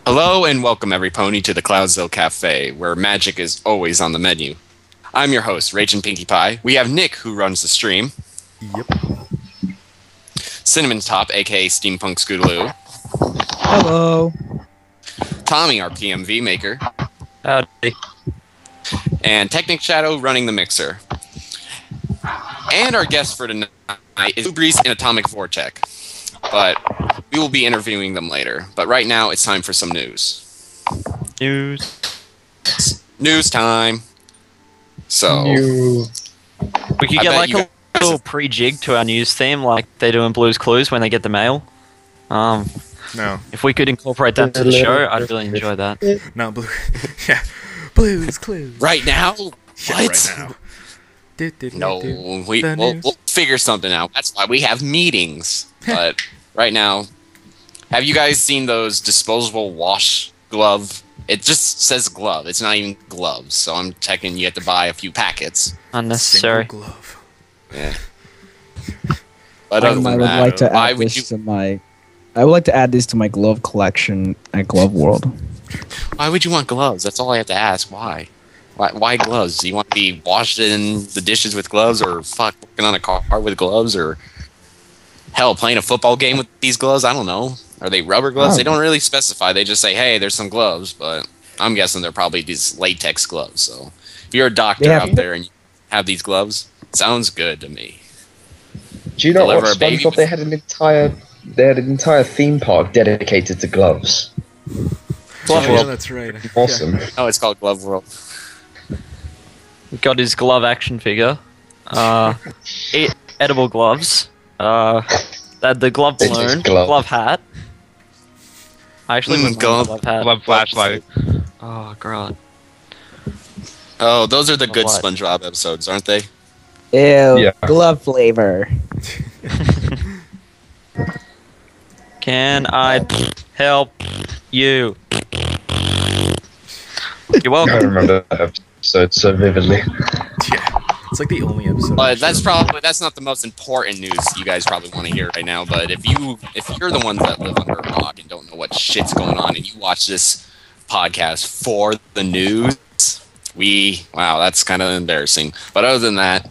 Hello and welcome every pony to the CloudsDale Cafe, where magic is always on the menu. I'm your host, Ragin Pinkie Pie. We have Nick, who runs the stream. Yep. Cinnamon Top, aka Steampunk Scootaloo. Hello. Tommy, our PMV maker. Howdy. And Technic Shadow running the mixer. And our guest for tonight is Breeze and Atomic Vortex. But we will be interviewing them later. But right now, it's time for some news. News time. So, we could get like a little pre-jig to our news theme, like they do in Blue's Clues when they get the mail. No. If we could incorporate that to the show, I'd really enjoy that. No, Blue. Yeah. Blue's Clues. Right now? Yeah, What? right now. No, we'll figure something out. That's why we have meetings. But right now, have you guys seen those disposable wash glove? It just says glove. It's not even gloves. So I'm checking you have to buy a few packets. Unnecessary. Single glove. Yeah. But other than I would that, like to why add would this you? to my. I would like to add this to my glove collection at Glove World. Why would you want gloves? That's all I have to ask. Why? Why gloves? Do you want to be washing the dishes with gloves, or working on a car with gloves, or hell, playing a football game with these gloves? I don't know. Are they rubber gloves? Oh. They don't really specify. They just say, "Hey, there's some gloves," but I'm guessing they're probably these latex gloves. So, if you're a doctor Yeah. out there and you have these gloves, sounds good to me. Do you know what Deliver a baby SpongeBob? They had an entire theme park dedicated to gloves. Glove Yeah, World. that's right. Awesome. Oh, it's called Glove World. Got his glove action figure. Edible gloves. The glove It's just balloon. glove. Glove hat. I actually wouldn't glove- mind a glove hat. Glove flashlight. Oh, God. Oh, those are the good What? SpongeBob episodes, aren't they? Ew, Yeah. glove flavor. Can I help you? You're I welcome. remember that episode so vividly. Yeah. It's like the only episode. But that's not the most important news you guys probably want to hear right now. But if you're the ones that live under a rock and don't know what shit's going on, and you watch this podcast for the news, that's kind of embarrassing. But other than that,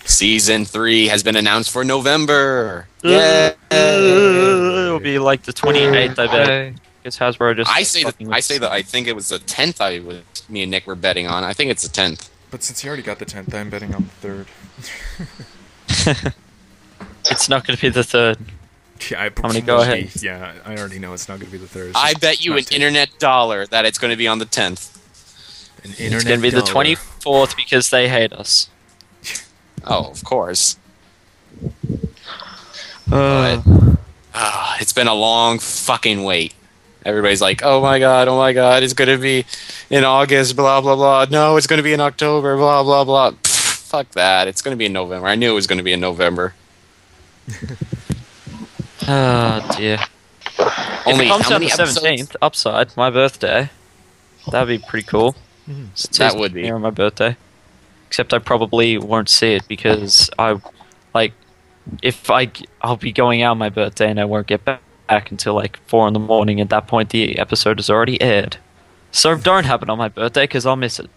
season 3 has been announced for November. Yeah, It'll be like the 28th, I bet. Because Hasbro just. I think it was the 10th. Me and Nick were betting on. I think it's the 10th. But since you already got the 10th, I'm betting on the 3rd. It's not going to be the 3rd. Yeah, I'm gonna go ahead. Yeah, I already know it's not going to be the 3rd. I bet you an internet dollar that it's going to be on the 10th. An It's internet going to be the dollar. 24th because they hate us. Oh, of course. Uh, It's been a long fucking wait. Everybody's like, oh my god, it's going to be in August, blah, blah, blah. No, it's going to be in October, blah, blah, blah. Pfft, fuck that. It's going to be in November. I knew it was going to be in November. oh, dear. Only If it comes how down many the episodes? 17th, upside, my birthday, that'd be pretty cool. That would be. Here on my birthday. Except I probably won't see it because I'll be going out on my birthday and I won't get back until like 4 in the morning. At that point, the episode has already aired. So don't have it on my birthday because I'll miss it.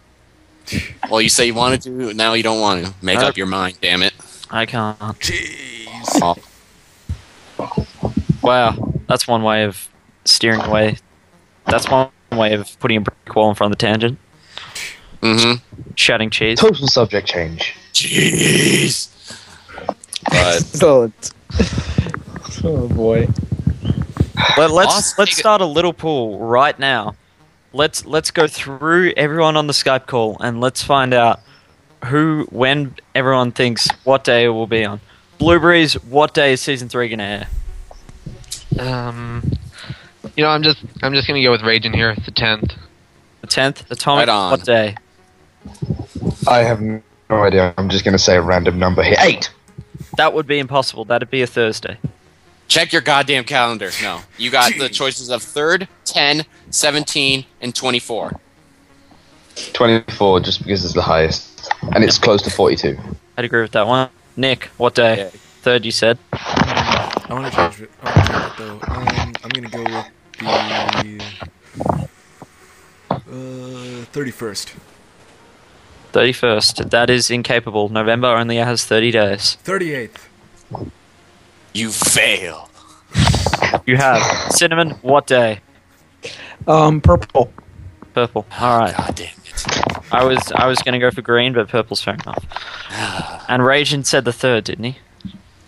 Well, you say you wanted to, now you don't want to. Make up your mind, damn it. I can't. Jeez. Oh. Wow, that's one way of steering away. That's one way of putting a brick wall in front of the tangent. Mm-hmm. Shouting cheese. Total subject change. Jeez. But Don't. Oh boy. Let's start a little pool right now. Let's go through everyone on the Skype call and let's find out when everyone thinks what day it will be on. Blueberries, what day is season 3 gonna air? I'm just gonna go with Ragin here. The 10th. The 10th? Atomic, Right on. what day? I have no idea. I'm just going to say a random number here. 8! That would be impossible. That'd be a Thursday. check your goddamn calendar. No. You got the choices of 3rd, 10, 17, and 24. 24, just because it's the highest. And it's close to 42. I'd agree with that one. Nick, what day? Yeah. 3rd, you said? I want to change it. Though. I'm gonna go with be 31st. 31st. That is incapable. November only has 30 days. 38th. You fail. You have Cinnamon. What day? Purple. Purple. All right. God damn it. I was going to go for green, but purple's fair enough. And Ragin said the 3rd, didn't he?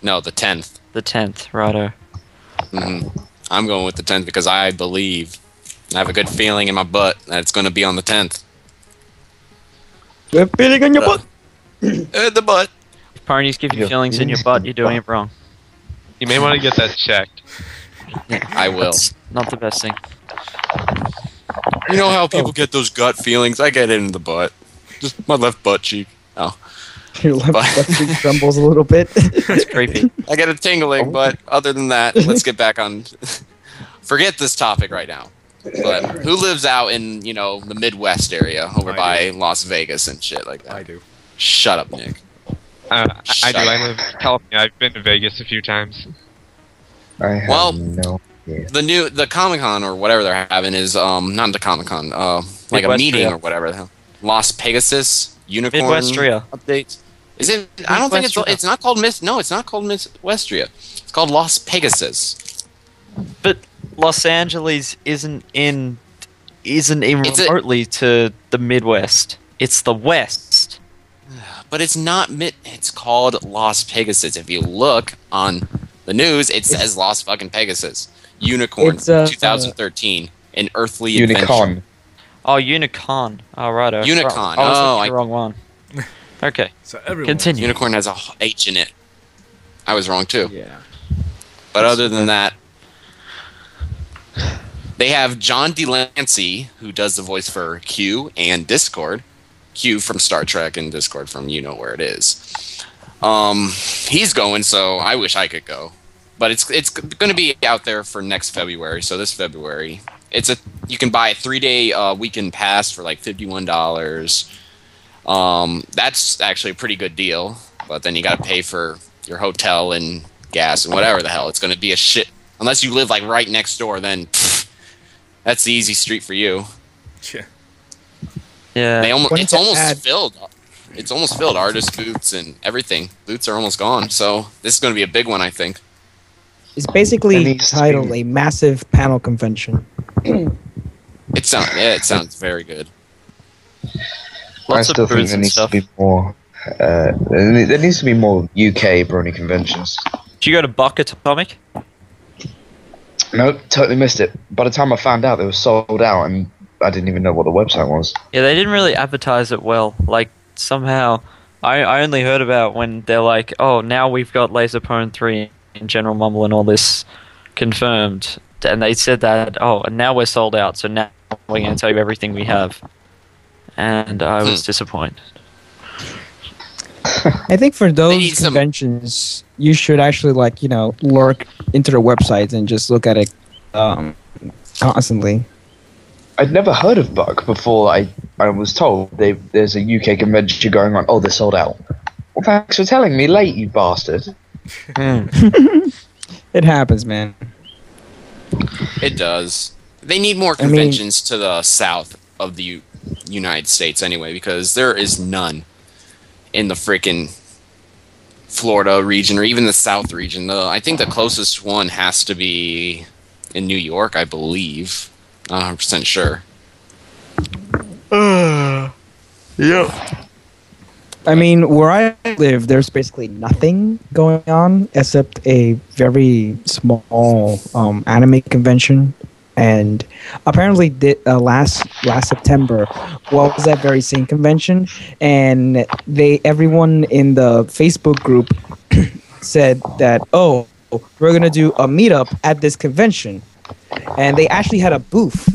No, the 10th. The 10th. Righto. I'm going with the 10th because I believe, I have a good feeling in my butt that it's going to be on the 10th. Good feeling in your butt. The butt. If ponies give you feelings in your butt, you're doing it wrong. You may want to get that checked. I will. That's not the best thing. You know how people get those gut feelings? I get it in the butt. Just my left butt cheek. Oh. Your left butt cheek trembles a little bit. That's creepy. I get a tingling, but other than that, let's get back on. Forget this topic right now. But who lives out in, you know, the Midwest area over by Las Vegas and shit like that? I do. Shut up, Nick. I do. I live in California. I've been to Vegas a few times. I have Well, no idea. The Comic-Con or whatever they're having is not the Comic-Con, like a Midwestria. meeting or whatever the hell. Las Pegasus Unicorn Midwestria. updates. Is it? I don't think Midwestria. it's not called No, it's not called Midwestria. It's called Las Pegasus. But Los Angeles isn't even remotely to the Midwest. It's the West. But it's not it's called Las Pegasus. If you look on the news, it says Las fucking Pegasus. Unicorn It's, 2013. An earthly adventure. Unicon. Oh, Unicon. Oh, righto. Unicon. I was Oh, looking at the wrong one. Okay. So everyone. Continue. Unicorn has a H in it. I was wrong too. Yeah. But other than that, they have John DeLancey, who does the voice for Q and Discord. Q from Star Trek and Discord from You Know Where It Is. He's going, so I wish I could go. But it's going to be out there for next February, so this February. You can buy a 3-day weekend pass for like $51. That's actually a pretty good deal, but then you got to pay for your hotel and gas and whatever the hell. It's going to be a shit. Unless you live like right next door, then that's the easy street for you. Yeah. Yeah. It's almost filled. It's almost filled. Artist booths and everything. Booths are almost gone. So this is going to be a big one, I think. It's basically It needs to titled be- a massive panel convention. It sounds very good. I Lots still of think booths there and needs stuff. to be more. There needs to be more UK brony conventions. Did you go to Bucket Atomic? Nope, totally missed it. By the time I found out, they were sold out, and I didn't even know what the website was. Yeah, they didn't really advertise it well. Like, somehow, I only heard about when they're like, oh, now we've got Laserpone 3 and General Mumble and all this confirmed. And they said that, and now we're sold out, so now we're going to tell you everything we have. And I was disappointed. I think for need those some- conventions, you should actually lurk into their websites and just look at it constantly. I'd never heard of Buck before I was told there's a UK convention going on. Oh, they're sold out. Well, thanks for telling me late, you bastard. It happens, man. It does. They need more conventions to the south of the United States anyway, because there is none in the freaking Florida region or even the South region. I think the closest one has to be in New York, I believe. Not 100% sure. Yeah. I mean, where I live, there's basically nothing going on except a very small anime convention. And apparently, last September was that very same convention, and everyone in the Facebook group said that, oh, we're gonna do a meetup at this convention, and they actually had a booth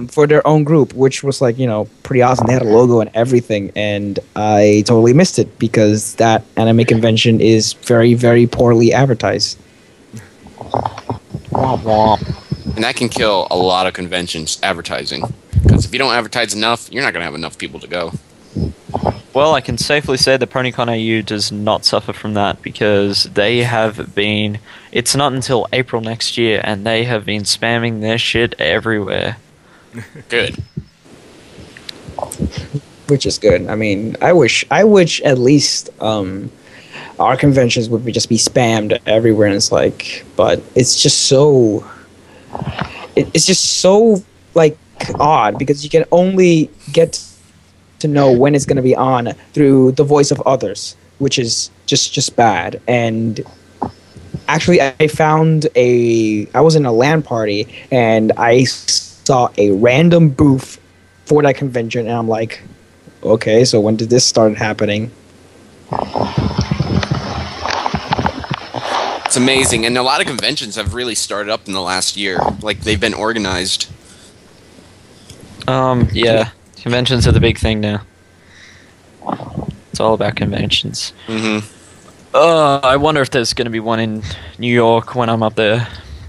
for their own group, which was pretty awesome. They had a logo and everything, and I totally missed it because that anime convention is very, very poorly advertised. And that can kill a lot of conventions advertising. Because if you don't advertise enough, you're not going to have enough people to go. Well, I can safely say that PonyCon AU does not suffer from that because they have been. It's not until April next year, and they have been spamming their shit everywhere. Good. Which is good. I mean, I wish at least our conventions would just be spammed everywhere, and it's like, but it's just so. It's just so like odd because you can only get to know when it's going to be on through the voice of others, which is just bad. And actually, I was in a LAN party and I saw a random booth for that convention, and I'm like, okay, so when did this start happening? It's amazing, and a lot of conventions have really started up in the last year. Like, they've been organized. Yeah. Conventions are the big thing now. It's all about conventions. Mm-hmm. I wonder if there's going to be one in New York when I'm up there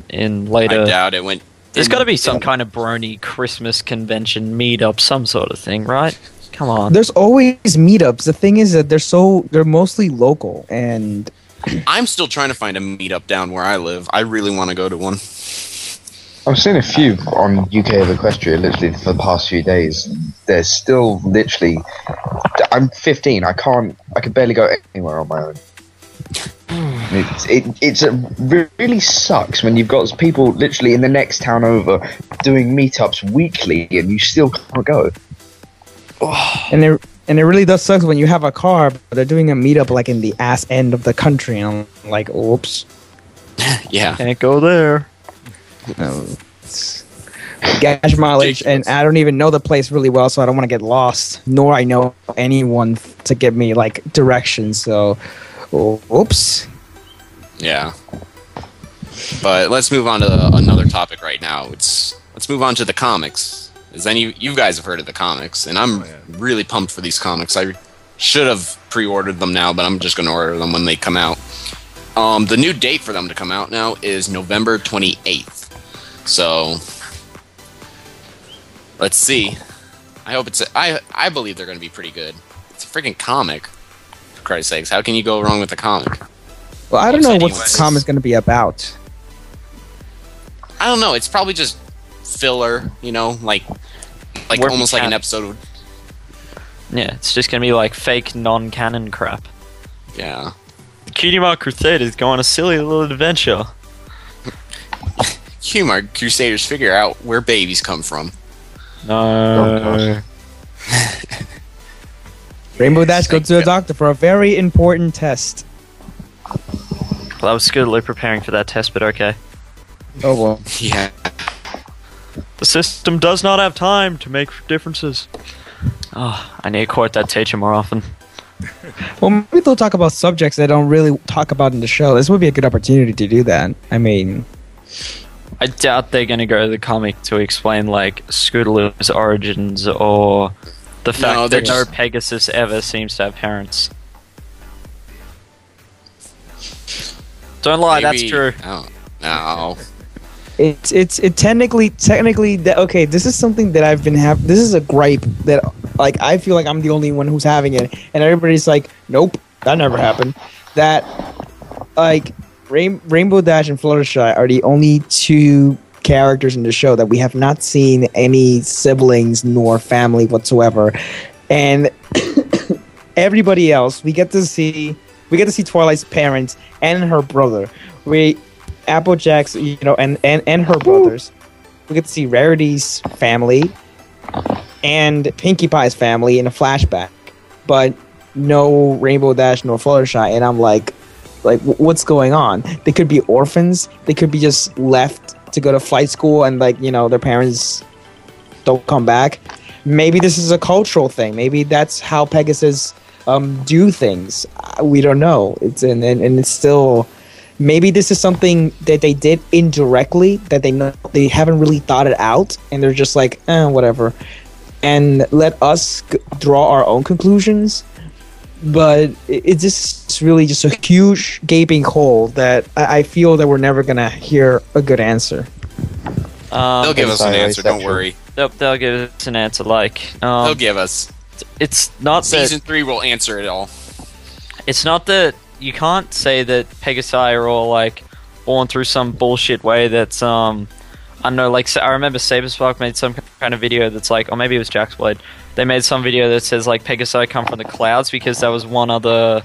in later. I doubt it. There's got to be some kind of brony Christmas convention meetup, some sort of thing, right? Come on. There's always meetups. The thing is that they're mostly local, and I'm still trying to find a meetup down where I live. I really want to go to one. I've seen a few on UK of Equestria literally for the past few days. There's still literally. I'm 15. I can barely go anywhere on my own. It really sucks when you've got people literally in the next town over doing meetups weekly and you still can't go. And it really does suck when you have a car, but they're doing a meetup like in the ass end of the country, and I'm like, oops. Yeah. Can't go there. It's gas mileage, and I don't even know the place really well, so I don't want to get lost, nor I know anyone to give me like directions, so oops. Yeah. But let's move on to another topic right now. Let's move on to the comics. As you guys have heard of the comics, and I'm really pumped for these comics. I should have pre-ordered them now, but I'm just going to order them when they come out. The new date for them to come out now is November 28th. So let's see. I hope I believe they're going to be pretty good. It's a freaking comic. For Christ's sakes, how can you go wrong with the comic? Well, I don't know what the comic's going to be about. I don't know. It's probably just filler, you know, like almost like an episode. Yeah, it's just gonna be like fake non-canon crap. Yeah. The Cutie Mark Crusaders go on a silly little adventure. Cutie Mark Crusaders figure out where babies come from. No. Rainbow Dash goes to the doctor for a very important test. Well, I was scootily preparing for that test, but okay. Oh well. Yeah. The system does not have time to make differences. Oh, I need to quote that teacher more often. Well, maybe they'll talk about subjects they don't really talk about in the show. This would be a good opportunity to do that. I mean, I doubt they're going to go to the comic to explain, like, Scootaloo's origins or the fact that no Pegasus ever seems to have parents. Don't lie, that's true. Oh, no. It's technically that, okay, this is something that I've been this is a gripe that, like, I feel like I'm the only one who's having it, and everybody's like, nope, that never happened. That, like, Rainbow Dash and Fluttershy are the only two characters in the show that we have not seen any siblings nor family whatsoever, and everybody else we get to see Twilight's parents and her brother. Applejack's, you know, and her brothers. We get to see Rarity's family and Pinkie Pie's family in a flashback, but no Rainbow Dash nor Fluttershy. And I'm like, what's going on? They could be orphans. They could be just left to go to flight school, and, like, you know, their parents don't come back. Maybe this is a cultural thing. Maybe that's how Pegasus do things. We don't know. And it's still. Maybe this is something that they did indirectly, that they haven't really thought it out, and they're just like, whatever, and let us draw our own conclusions. But it's just really just a huge gaping hole that I feel that we're never gonna hear a good answer. They'll give us an answer. Don't worry. They'll give us an answer. Like they'll give us. it's not Season that 3 will answer it all. it's not that you can't say that Pegasi are all like born through some bullshit way that's I don't know, like I remember Saberspark made some kind of video that's like, or maybe it was Jaxblade. They made some video that says like Pegasi come from the clouds because that was one other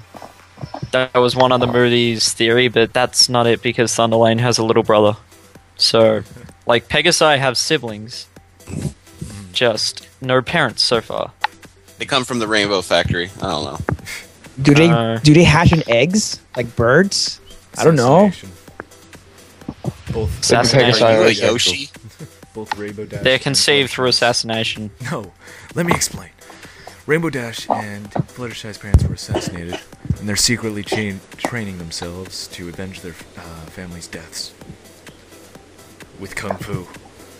movie's theory, but that's not it because Thunderlane has a little brother. So, like Pegasi have siblings, just no parents so far. They come from the Rainbow Factory. I don't know. Do they hatch in eggs like birds? I don't know. Assassination. Both Assassination. Are you a Pegasi- Yoshi? both Rainbow Dash. They're and conceived through Fluttershy's- assassination. No, let me explain. Rainbow Dash and Fluttershy's parents were assassinated, and they're secretly training themselves to avenge their family's deaths with kung fu.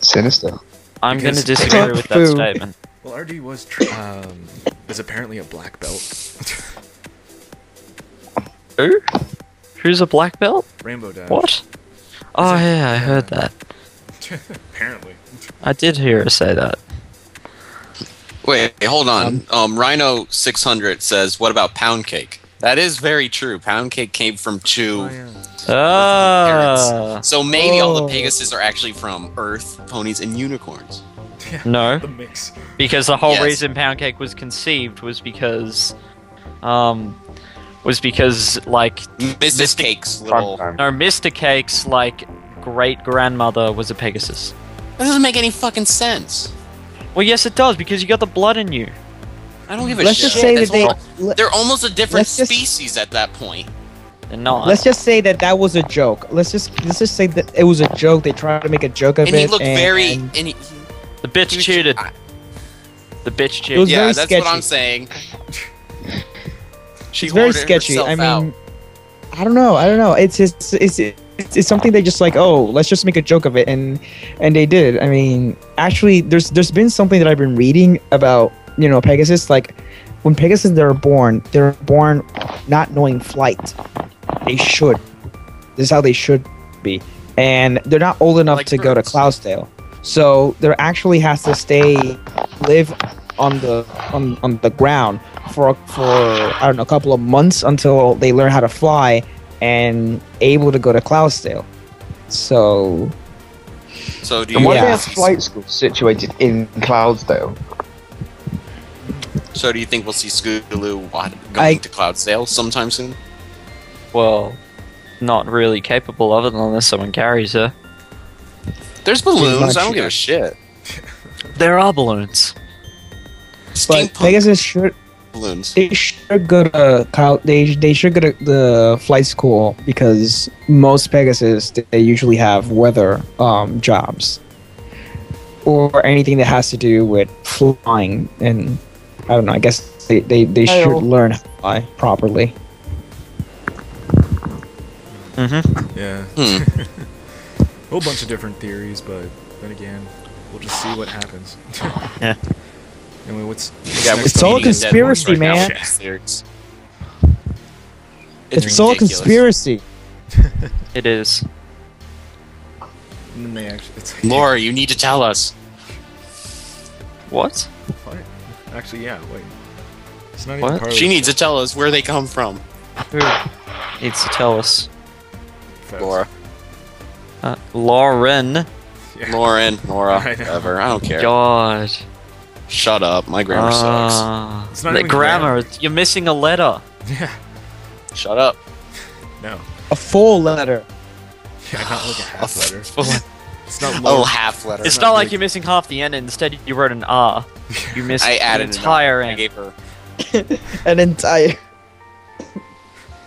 Sinister. I'm going to Because- disagree with that Fu. statement. Well, RD was apparently a black belt. Who? Who's a black belt? Rainbow Dash. What? Oh yeah, I heard that. Apparently. I did hear her say that. Wait, hold on. Rhino 600 says, "What about Pound Cake?" That is very true. Pound Cake came from two Oh, yeah. parents. So maybe all the Oh. Pegasus are actually from Earth, ponies, and unicorns. No, The mix. because the whole Yes. reason Pound Cake was conceived was because like Mrs. Cake's little. Prime time. no, Mr. Cake's like great grandmother was a Pegasus. That doesn't make any fucking sense. Well, yes, it does because you got the blood in you. I don't give a Let's shit. just say That's that all- they're almost a different let's just- species at that point. They're not. let's just say that was a joke. Let's just say that it was a joke. They tried to make a joke of And it. he looked very. and And he, the bitch he was- cheated. I- The bitch It was cheated. yeah, very that's sketchy. what I'm saying. She It's very hoarded sketchy. I herself mean, out. I don't know. It's just it's something they just like. Oh, let's just make a joke of it, and they did. I mean, actually, there's been something that I've been reading about. Pegasus. Like when Pegasus they're born not knowing flight. They should. This is how they should be, and they're not old enough Like to go to birds. CloudsDale. So there actually has to live on the ground for I don't know, a couple of months until they learn how to fly and able to go to CloudsDale. So So do And you? why Yeah. do they have flight schools situated in Cloudsdale? So do you think we'll see Scootaloo going I- to CloudsDale sometime soon? Well, not really capable of it unless someone carries her. There's balloons. much, I don't give yeah. a shit. There are balloons. but Steampunk Pegasus should balloons. they should go to they should go to the flight school because most Pegasus they usually have weather jobs or anything that has to do with flying, and I don't know, I guess they should learn how to fly properly. Mm-hmm. Yeah. Hmm. Whole bunch of different theories, but then again, we'll just see what happens. Yeah. Anyway, what's Yeah, next It's on all a the- conspiracy, right now man. for these theories. It's all a ridiculous. conspiracy. It is. And then they actually, it's like, Laura, you need to tell us. What? What? Actually, yeah. Wait. It's not What? even part of She the needs to tell us where they come from. Who needs to tell us? show. Laura. Lauren. Yeah. Lauren, Laura, I know. whatever. I don't care. God. Shut up. My grammar sucks. Ah. It's not The even grammar. grammar. You're missing a letter. Yeah. Shut up. No. A full letter. Yeah, not like a half letter. It's It's not Oh, low. half letter. It's not not like big. you're missing half the end. Instead, you wrote an R. You missed I added the entire an R. I end. gave her. An entire.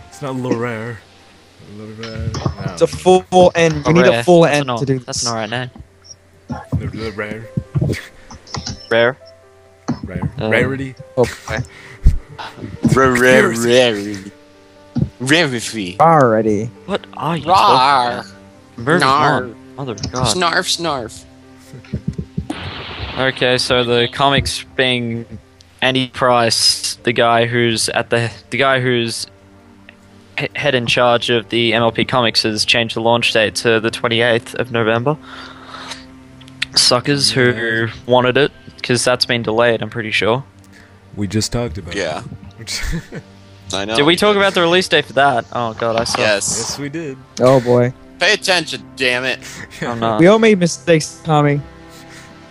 It's not Lorare. Lorare. No. It's a full end. You need a Rare. full That's end an- to do That's this. an alright name. Lorare. Rare. Rare. Uh, Rarity. Rarity. Already. What are you? Rar. Moving Nar. on. Mother of God. Snarf, snarf. Okay, so the comics being Andy Price, the guy who's head in charge of the MLP Comics, has changed the launch date to the 28th of November. Suckers who wanted it, because that's been delayed, I'm pretty sure. We just talked about. Yeah. It. I know. Did we talk about the release date for that? Oh god, I saw. Yes. Yes, we did. Oh boy. Pay attention, damn it. I'm not. We all made mistakes, Tommy.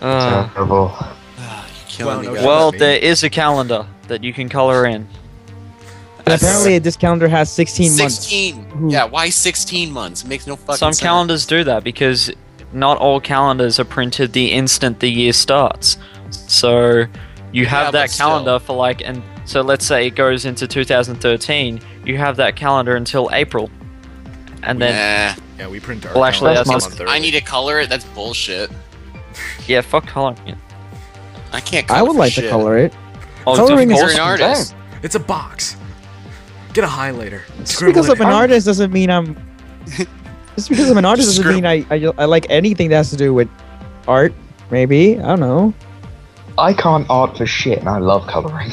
Terrible. You're killing me, Well, guys. Well, there is a calendar that you can color in. And apparently, this calendar has 16 months. 16. Yeah, why 16 months? It makes no fucking Some sense. calendars do that because not all calendars are printed the instant the year starts. So you have Yeah, that but still. calendar for like, and so let's say it goes into 2013. You have that calendar until April, and then Nah. Yeah, we print our. Well, actually, calendars that's a not- month I early. need to color it. That's bullshit. yeah, fuck coloring it. I can't color I would for like shit. to color it. Oh, Coloring is You're it's an awesome. artist. It's a box. Get a highlighter. Just Scribble because it I'm an in. artist doesn't mean I'm. Just because I'm an artist doesn't mean I like anything that has to do with art. Maybe, I don't know. I can't art for shit, and I love coloring.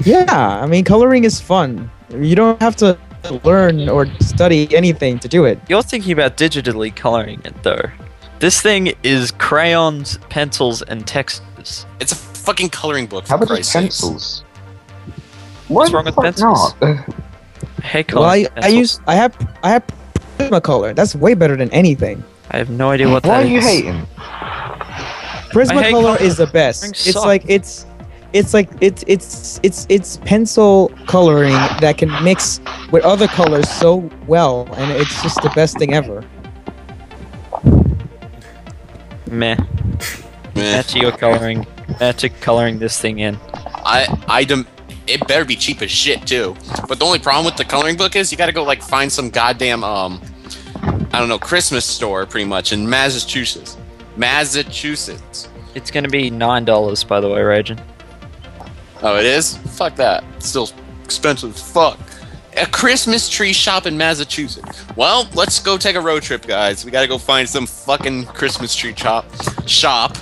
Yeah, I mean, coloring is fun. You don't have to learn or study anything to do it. You're thinking about digitally coloring it though. This thing is crayons, pencils, and textures. It's a fucking coloring book. For How about Christ's just sakes. pencils? What's Why wrong the with fuck pencils? not? Hey, Well, coloring I have Prismacolor. That's way better than anything. I have no idea what Why that are you is. hating? Prismacolor is the best. Coloring It's sucks. like it's pencil coloring that can mix with other colors so well, and it's just the best thing ever. Meh. Meh. Magic coloring this thing in. It better be cheap as shit too. But the only problem with the coloring book is you gotta go like find some goddamn I don't know, Christmas store pretty much in Massachusetts. It's gonna be $9, by the way, Ragin. Oh, it is? Fuck that. It's still expensive as fuck. A Christmas tree shop in Massachusetts. Well, let's go take a road trip, guys. We gotta go find some fucking Christmas tree shop.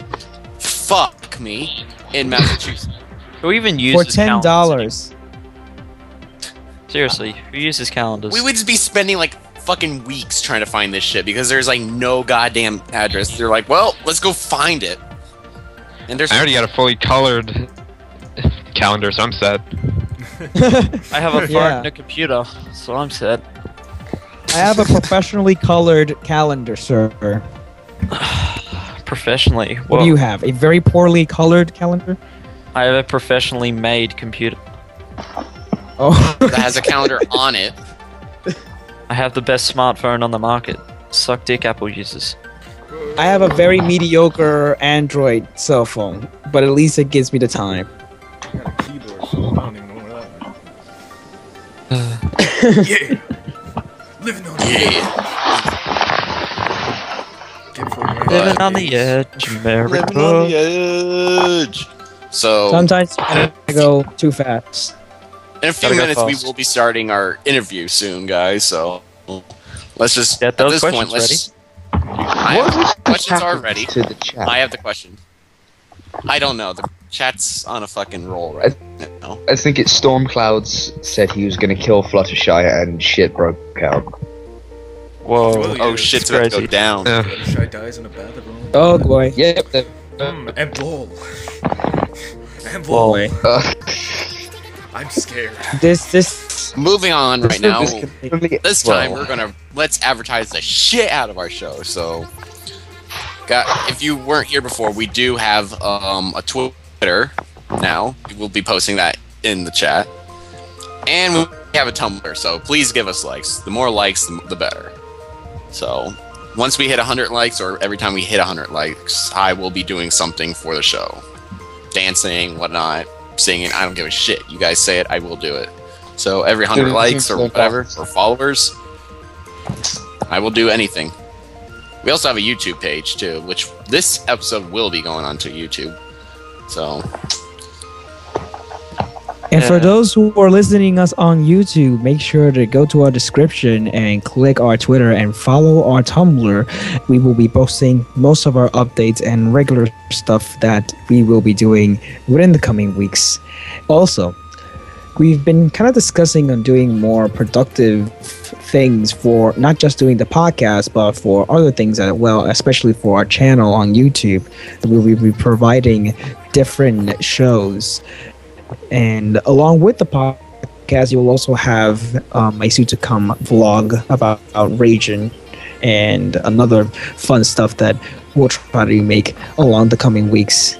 Fuck me. In Massachusetts. Who even For uses $10. calendars? Seriously, who uses calendars? We would just be spending like fucking weeks trying to find this shit because there's like no goddamn address. They're like, well, let's go find it. And there's I already got a fully colored calendar, so I'm set. I have a fart Yeah. in a computer, so I'm set. I have a professionally colored calendar, sir. Professionally. What do you have? A very poorly colored calendar? I have a professionally made computer. Oh, that has a calendar on it. I have the best smartphone on the market. Suck dick, Apple users. I have a very mediocre Android cell phone, but at least it gives me the time. I got a keyboard, so I don't even know where that Yeah! Living on the Yeah. Get for it. Living on the edge, America. Living on the edge. So, Sometimes I go too fast. in a few Gotta go minutes, we fast. will be starting our interview soon, guys. So, let's just Get at those this point, questions let's. I What have has questions are happened ready. to the chat? I have the question. I don't know. The chat's on a fucking roll right now. I think it's Stormclouds said he was going to kill Fluttershy and shit broke out. Whoa. Well, Oh yeah, shit's it's about to go crazy. down. Shy dies in a bathroom. Oh boy. Yep. And lol. And Whoa. lol. Uh, I'm scared. This Moving on right now. this This time Well. let's advertise the shit out of our show. So, if you weren't here before, we do have a Twitter now. We'll be posting that in the chat, and we have a Tumblr. So please give us likes. The more likes, the better. So once we hit 100 likes, or every time we hit 100 likes, I will be doing something for the show, dancing, whatnot, singing. I don't give a shit. You guys say it, I will do it. So every 100 likes or whatever, or followers, I will do anything. We also have a YouTube page too, which this episode will be going on to YouTube. So And for those who are listening us on YouTube, make sure to go to our description and click our Twitter and follow our Tumblr. We will be posting most of our updates and regular stuff that we will be doing within the coming weeks. Also, we've been kind of discussing on doing more productive things for not just doing the podcast, but for other things as well, especially for our channel on YouTube. We will be providing different shows And along with the podcast, you will also have a soon-to-come vlog about Ragin and another fun stuff that we'll try to make along the coming weeks.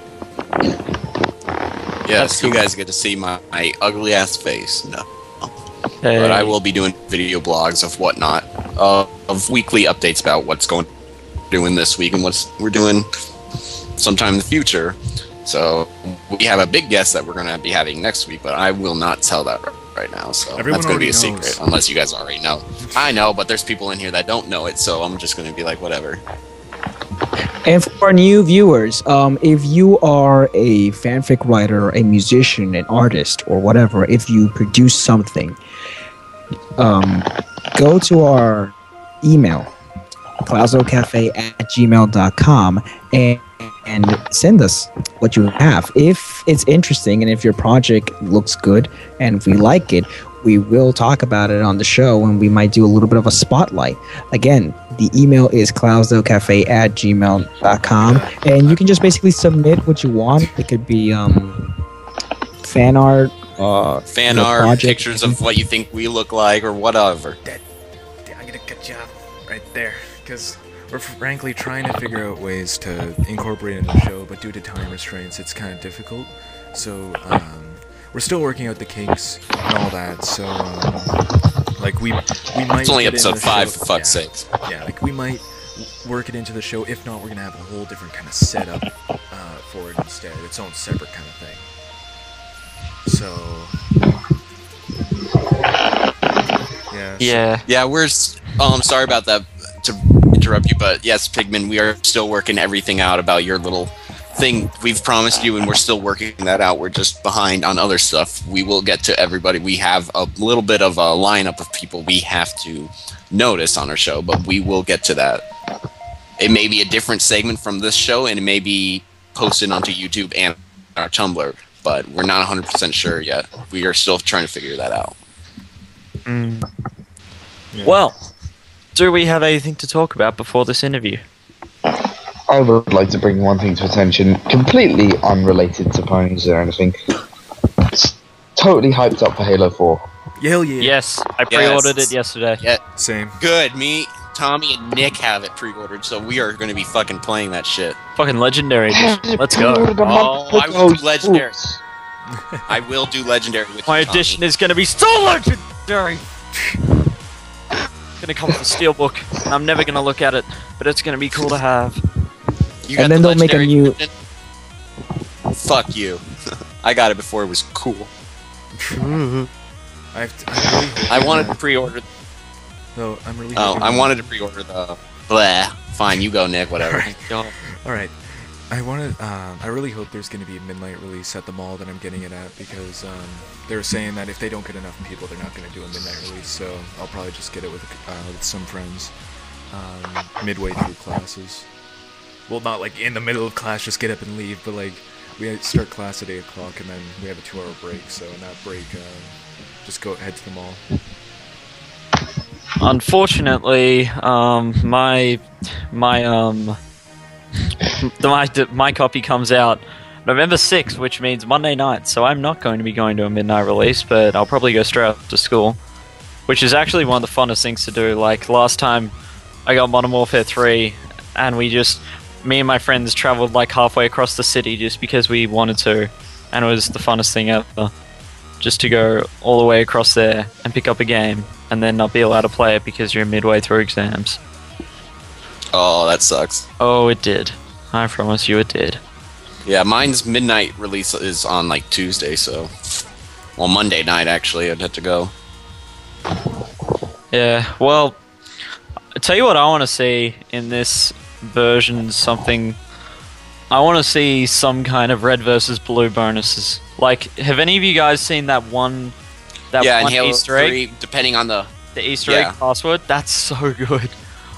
Yes, you guys get to see my ugly ass face. No. Hey. But I will be doing video blogs of whatnot, of weekly updates about what's doing this week and what we're doing sometime in the future. So we have a big guest that we're going to be having next week, but I will not tell that right now. So Everyone that's going to be a already knows. secret, unless you guys already know. I know, but there's people in here that don't know it, so I'm just going to be like, whatever. And for our new viewers, if you are a fanfic writer, a musician, an artist, or whatever, if you produce something, go to our email, CloudsDaleCafe@gmail.com, and send us what you have. If it's interesting and if your project looks good and if we like it, we will talk about it on the show and we might do a little bit of a spotlight. Again, the email is CloudsDaleCafe@gmail.com, and you can just basically submit what you want. It could be fan art, pictures of what you think we look like, or whatever. I'm gonna cut you off right there, because we're frankly trying to figure out ways to incorporate it in the show, but due to time restraints, it's kind of difficult. So, we're still working out the kinks and all that, so, like, we might... It's only get in episode the 5, show- for fuck's yeah. sakes. Yeah, like, we might work it into the show. If not, we're gonna have a whole different kind of setup for it instead. Its own separate kind of thing. So... Yeah. Yeah, we're sorry about that to interrupt you, but yes, Pigman, we are still working everything out about your little thing we've promised you, and we're still working that out. We're just behind on other stuff. We will get to everybody. We have a little bit of a lineup of people we have to notice on our show, but we will get to that. It may be a different segment from this show, and it may be posted onto YouTube and our Tumblr, but we're not 100% sure yet. We are still trying to figure that out. Well, do we have anything to talk about before this interview? I would like to bring one thing to attention, completely unrelated to ponies or anything. It's totally hyped up for Halo 4. Hell yeah. Yes, I pre-ordered it yesterday. Yeah, Same. good. Me, Tommy, and Nick have it pre-ordered, so we are going to be fucking playing that shit. Fucking legendary edition. Let's go. Oh, I will do legendary. I will do legendary with My you, Tommy. edition is gonna be so legendary. It's gonna come with a steelbook, and I'm never gonna look at it, but it's gonna be cool to have. You And got then the they'll make a legendary new- edition? Fuck you. I got it before it was cool. I wanted to pre-order. So I'm really. Oh, I wanted to pre-order the. Blah. Fine, you go, Nick. Whatever. Alright. All right. I wanted. I really hope there's going to be a midnight release at the mall that I'm getting it at, because they were saying that if they don't get enough people, they're not going to do a midnight release. So I'll probably just get it with some friends midway through classes. Well, not like in the middle of class, just get up and leave, but like we start class at 8 o'clock and then we have a 2-hour break. So in that break, just head to the mall. Unfortunately, my copy comes out November 6th, which means Monday night, so I'm not going to be going to a midnight release, but I'll probably go straight after school, which is actually one of the funnest things to do. Like, last time I got Modern Warfare 3, and me and my friends traveled like halfway across the city just because we wanted to, and it was the funnest thing ever. Just to go all the way across there and pick up a game, and then not be allowed to play it because you're midway through exams. Oh, that sucks. Oh, it did. I promise you it did. Yeah, mine's midnight release is on like Tuesday, so. Well, Monday night actually, I'd have to go. Yeah, well, I'll tell you what I want to see in this version, I want to see some kind of red versus blue bonuses. Like, have any of you guys seen that one in one Halo Easter egg? 3, depending on the Easter egg password? That's so good.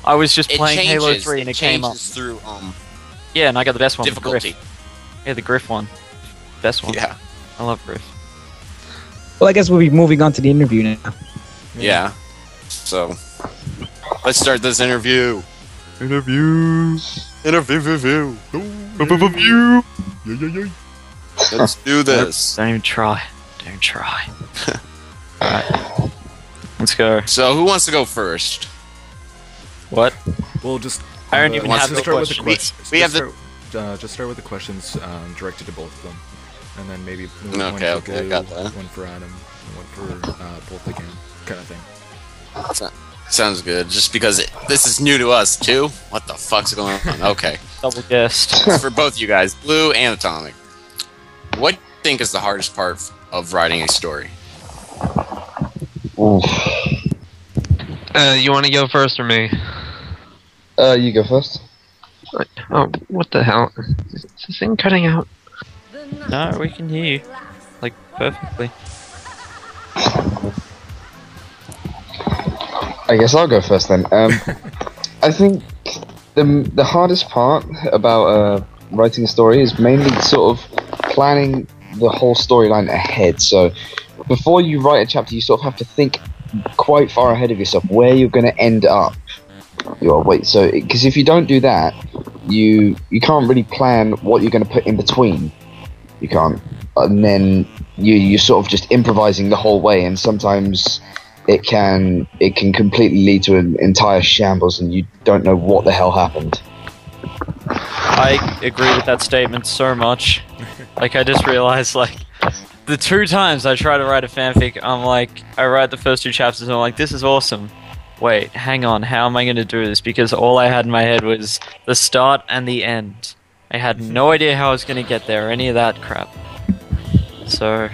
I was just playing changes, Halo 3 and it came up. through Yeah, and I got the best one. difficulty. The Griff. Yeah, the Griff one. Best one. Yeah. I love Griff. Well, I guess we'll be moving on to the interview now. Yeah. So, let's start this interview. Let's do this. Don't even try. Don't try. Alright. Let's go. So, who wants to go first? What? We'll just. I don't even have just the start with the question. questions. We have just start with the questions directed to both of them, and then maybe Okay, one for Blue, I got that. one for Adam, and one for both again, kind of thing. Sounds good. Just because this is new to us too. What the fuck's going on? Okay. Double guessed. It's for both you guys, Blue and Atomic. What do you think is the hardest part of writing a story? Oof. You want to go first or me? You go first. Oh, what the hell? Is this thing cutting out? No, we can hear you. Like, perfectly. I guess I'll go first then. I think the hardest part about writing a story is mainly sort of planning the whole storyline ahead. So before you write a chapter, you sort of have to think quite far ahead of yourself where you're going to end up. Because if you don't do that, you can't really plan what you're going to put in between. You can't, and then you're sort of just improvising the whole way, and sometimes it can completely lead to an entire shambles, and you don't know what the hell happened. I agree with that statement so much. Like, I just realized, like, the 2 times I try to write a fanfic, I'm like, I write the first 2 chapters and I'm like, this is awesome. Wait, hang on, how am I going to do this? Because all I had in my head was the start and the end. I had no idea how I was going to get there, or any of that crap. So,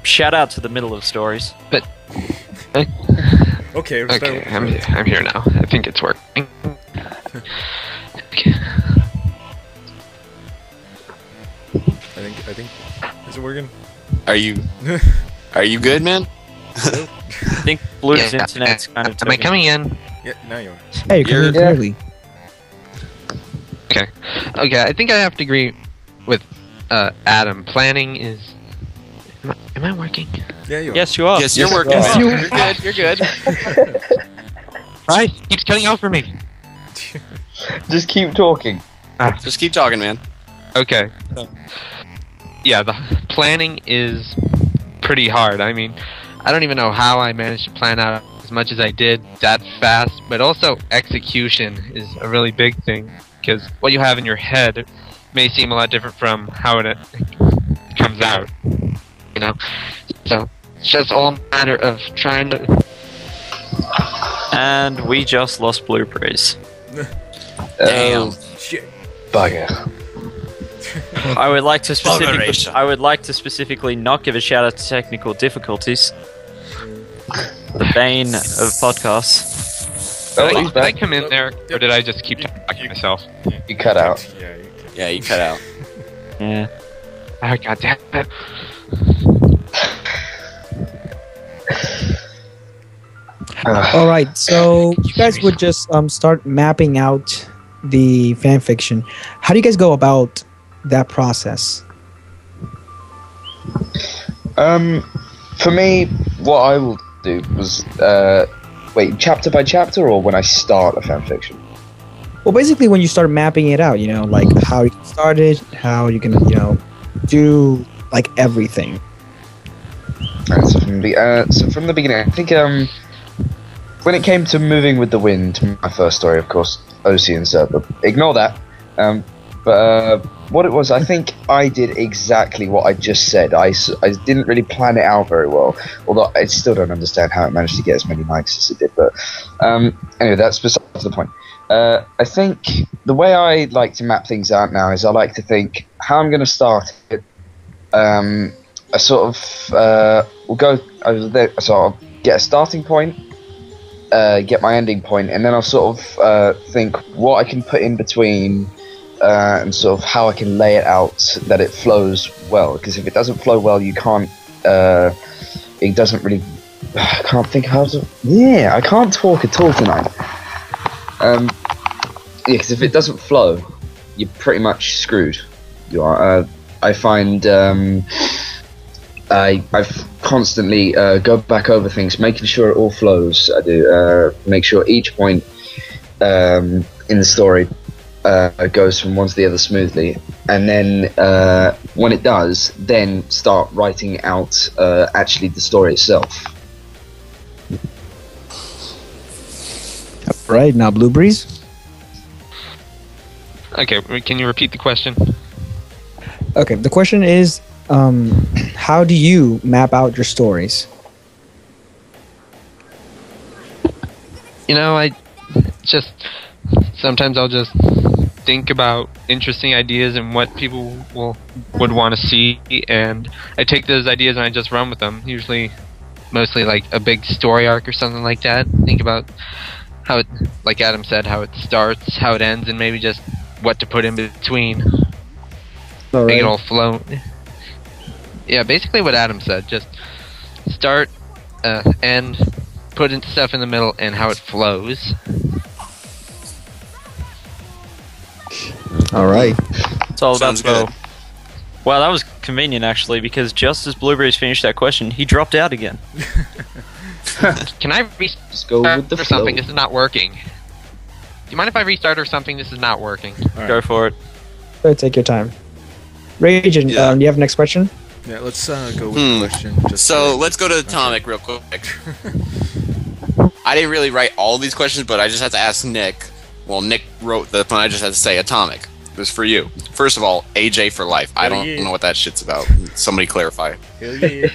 shout out to the middle of stories. But Okay, okay, I'm here now. I think it's working. Okay. I think is it working? Are you good, man? I think Blue's Yeah, internet's kind of... Am I coming in? Yeah, now you are. Hey, you're coming in clearly. Okay. Okay, I think I have to agree with Adam. Planning is... Am I working? Yeah, you are. Yes, you are. Yes, you're working. Yes, man. you You're good. You're good. Right, keeps cutting out for me. Just keep talking. Just keep talking, man. Okay. Yeah, the planning is pretty hard. I mean, I don't even know how I managed to plan out as much as I did that fast, but also execution is a really big thing, because what you have in your head may seem a lot different from how it comes out. So it's just all a matter of trying to... And we just lost Blueberries. Damn. Shit. Bugger. I would like to specifically not give a shout out to technical difficulties. The bane of podcasts. Did I come in there, or did I just keep talking to myself? You cut out. Yeah, you cut out. Yeah. Oh, God damn it. All right, so you guys would just start mapping out the fan fiction. How do you guys go about that process? For me, what I will do was wait, chapter by chapter, or when I start a fanfiction. Well, basically, when you start mapping it out, like how you started, how you're gonna, do like everything. Right, so from the beginning, I think when it came to Moving with the Wind, my first story, of course, Ocean Server. Ignore that. But what it was, I think I did exactly what I just said. I didn't really plan it out very well, although I still don't understand how it managed to get as many likes as it did. But anyway, that's besides the point. I think the way I like to map things out now is I like to think how I'm going to start it. I sort of will go over there, so I'll get a starting point, get my ending point, and then I'll sort of think what I can put in between, and sort of how I can lay it out that it flows well. Because if it doesn't flow well, you can't. It doesn't really. I can't think how to. Yeah, I can't talk at all tonight. Yeah, because if it doesn't flow, you're pretty much screwed. You are. I find. I've constantly go back over things, making sure it all flows. I do make sure each point in the story goes from one to the other smoothly, and then when it does, then start writing out actually the story itself. Right, now Blueberries. Okay, can you repeat the question? Okay, the question is, how do you map out your stories? You know, I just sometimes I'll just think about interesting ideas and what people would want to see, and I take those ideas and I just run with them. Usually, mostly like a big story arc or something like that. Think about how it, like Adam said, how it starts, how it ends, and maybe just what to put in between. All Make it right. all flow. Yeah, basically what Adam said. Just start, end, put in stuff in the middle, and how it flows. All right. It's all about Sounds good. flow. Wow, that was convenient actually, because just as Blueberries finished that question, he dropped out again. Can I Just go with the restart or something? flow. This is not working. Do you mind if I restart or something? This is not working. All Go right. for it. Go ahead, take your time. Ragin, Yeah. do you have next question? Yeah, let's go with the question. Just So for- let's go to Atomic real quick. I didn't really write all these questions, but I just had to ask Nick. Well, Nick wrote the one. I just had to say Atomic. It was for you. First of all, AJ for life. I don't know what that shit's about. Somebody clarify. Hell yeah.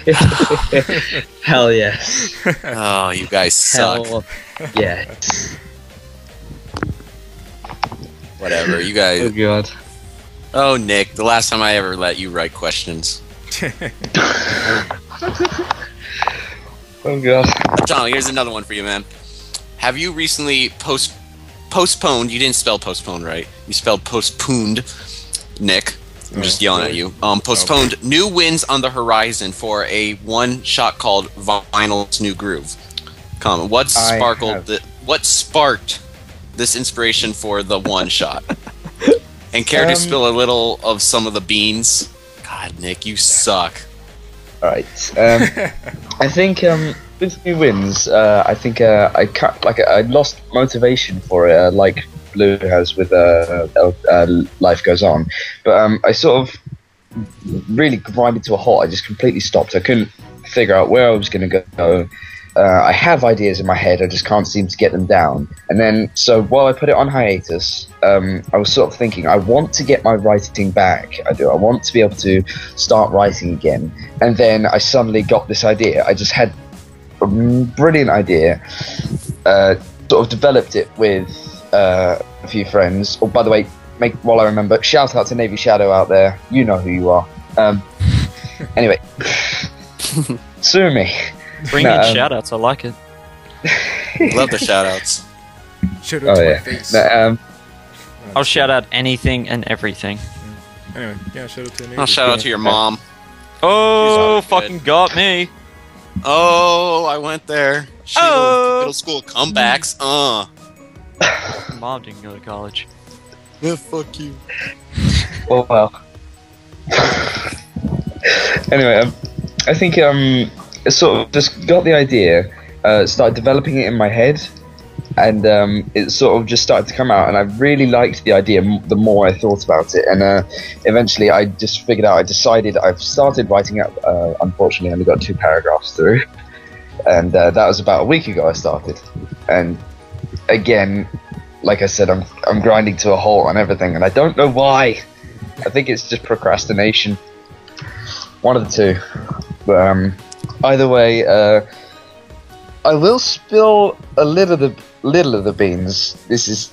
Hell yes. Oh, you guys suck. Hell yes. Whatever. You Oh guys. god. Oh, Nick. The last time I ever let you write questions. Oh god. John, here's another one for you, man. Have you recently postponed? You didn't spell postponed right. You spelled postponed, Nick. I'm just yelling at you. Postponed new wins on the horizon for a one-shot called Vinyl's New Groove. Comment. What sparked this inspiration for the one-shot? And care to spill a little of some of the beans? God, Nick, you suck. Alright. I think with new wins, I think I lost motivation for it, like Blue has with Life Goes On. But I sort of really grinded to a halt. I just completely stopped. I couldn't figure out where I was going to go. I have ideas in my head, I just can't seem to get them down. And then, so while I put it on hiatus, I was sort of thinking, I want to get my writing back. I do. I want to be able to start writing again. And then I suddenly got this idea. I just had a brilliant idea. Sort of developed it with a few friends. Oh, by the way, while I remember, shout out to Navy Shadow out there. You know who you are. Anyway, sue me. Bring in shoutouts, I like it. Love the shoutouts. Shout out Oh to my yeah. face. No, I'll shout out anything and everything. Anyway, yeah, shout out to Navy. I'll shout out to your mom. Oh, She's fucking got me. Oh, I went there. Middle school comebacks. Mom didn't go to college. Yeah, fuck you. well. Anyway, I think I sort of just got the idea, started developing it in my head, and it sort of just started to come out, and I really liked the idea the more I thought about it, and eventually I just figured out, I've started writing up, unfortunately I only got 2 paragraphs through, and that was about a week ago I started, and again, like I said, I'm grinding to a halt on everything, and I don't know why. I think it's just procrastination. One of the two. But either way, I will spill a little of the beans. This is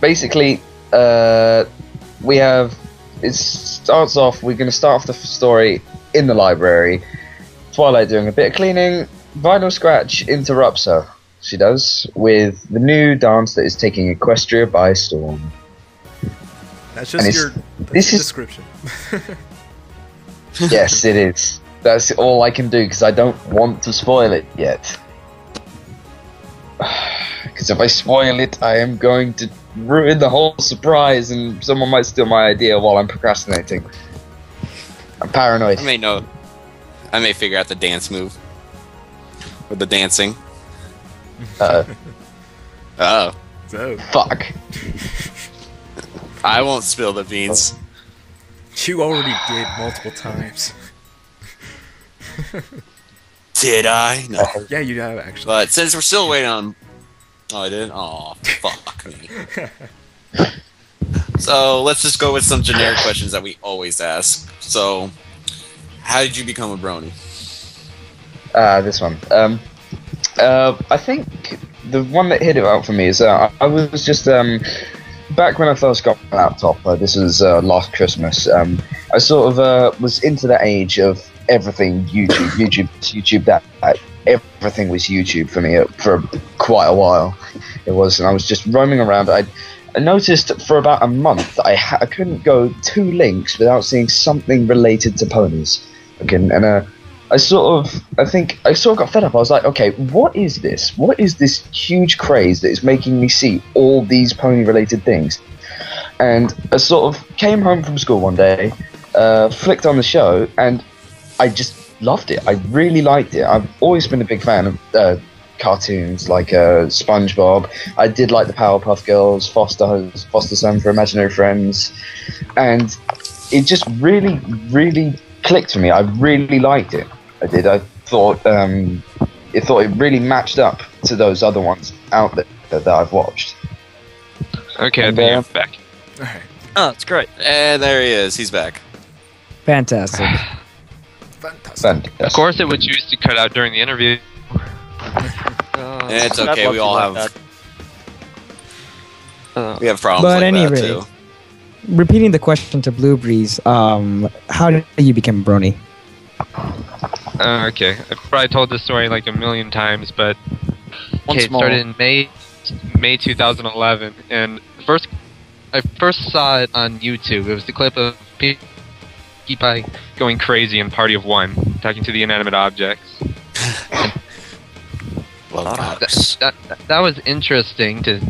basically it starts off. We're going to start off the story in the library. Twilight doing a bit of cleaning. Vinyl Scratch interrupts her. She does, with the new dance that is taking Equestria by storm. That's And just it's- your this is- description. Yes, it is. That's all I can do because I don't want to spoil it yet. Because if I spoil it, I am going to ruin the whole surprise, and someone might steal my idea while I'm procrastinating. I'm paranoid. I may figure out the dance move. With the dancing. Uh, Oh. So, Fuck. I won't spill the beans. you already did multiple times. Did I? No. Yeah, you have actually. But since we're still waiting on... Oh, I did? Oh, fuck me. So, let's just go with some generic questions that we always ask. So, how did you become a brony? This one. I think the one that hit it out for me is I was just back when I first got my laptop. This was last Christmas. I sort of was into the age of everything YouTube that. Everything was YouTube for me for quite a while. It was, and I was just roaming around. I noticed for about a month I couldn't go 2 links without seeing something related to ponies. Okay, and I think I sort of got fed up. I was like, okay, what is this? What is this huge craze that is making me see all these pony-related things? And I sort of came home from school one day, flicked on the show, and I just loved it. I really liked it. I've always been a big fan of cartoons like SpongeBob. I did like the Powerpuff Girls, Foster Son for Imaginary Friends, and it just really, really clicked for me. I really liked it. I did. I thought it really matched up to those other ones out there that I've watched. Okay, I think I'm back. Alright. Oh, it's great. And there he is. He's back. Fantastic. Fantastic. Of course, it would choose to cut out during the interview. It's I'd okay. love We to all like have that. we have problems But like anyway, that too. Repeating the question to Blue Breeze, how did you become a brony? Okay, I've probably told this story like a million times, but Once it more. started in May 2011, and I first saw it on YouTube. It was the clip of Pinkie Pie going crazy in Party of One, talking to the inanimate objects. Well, That was interesting to,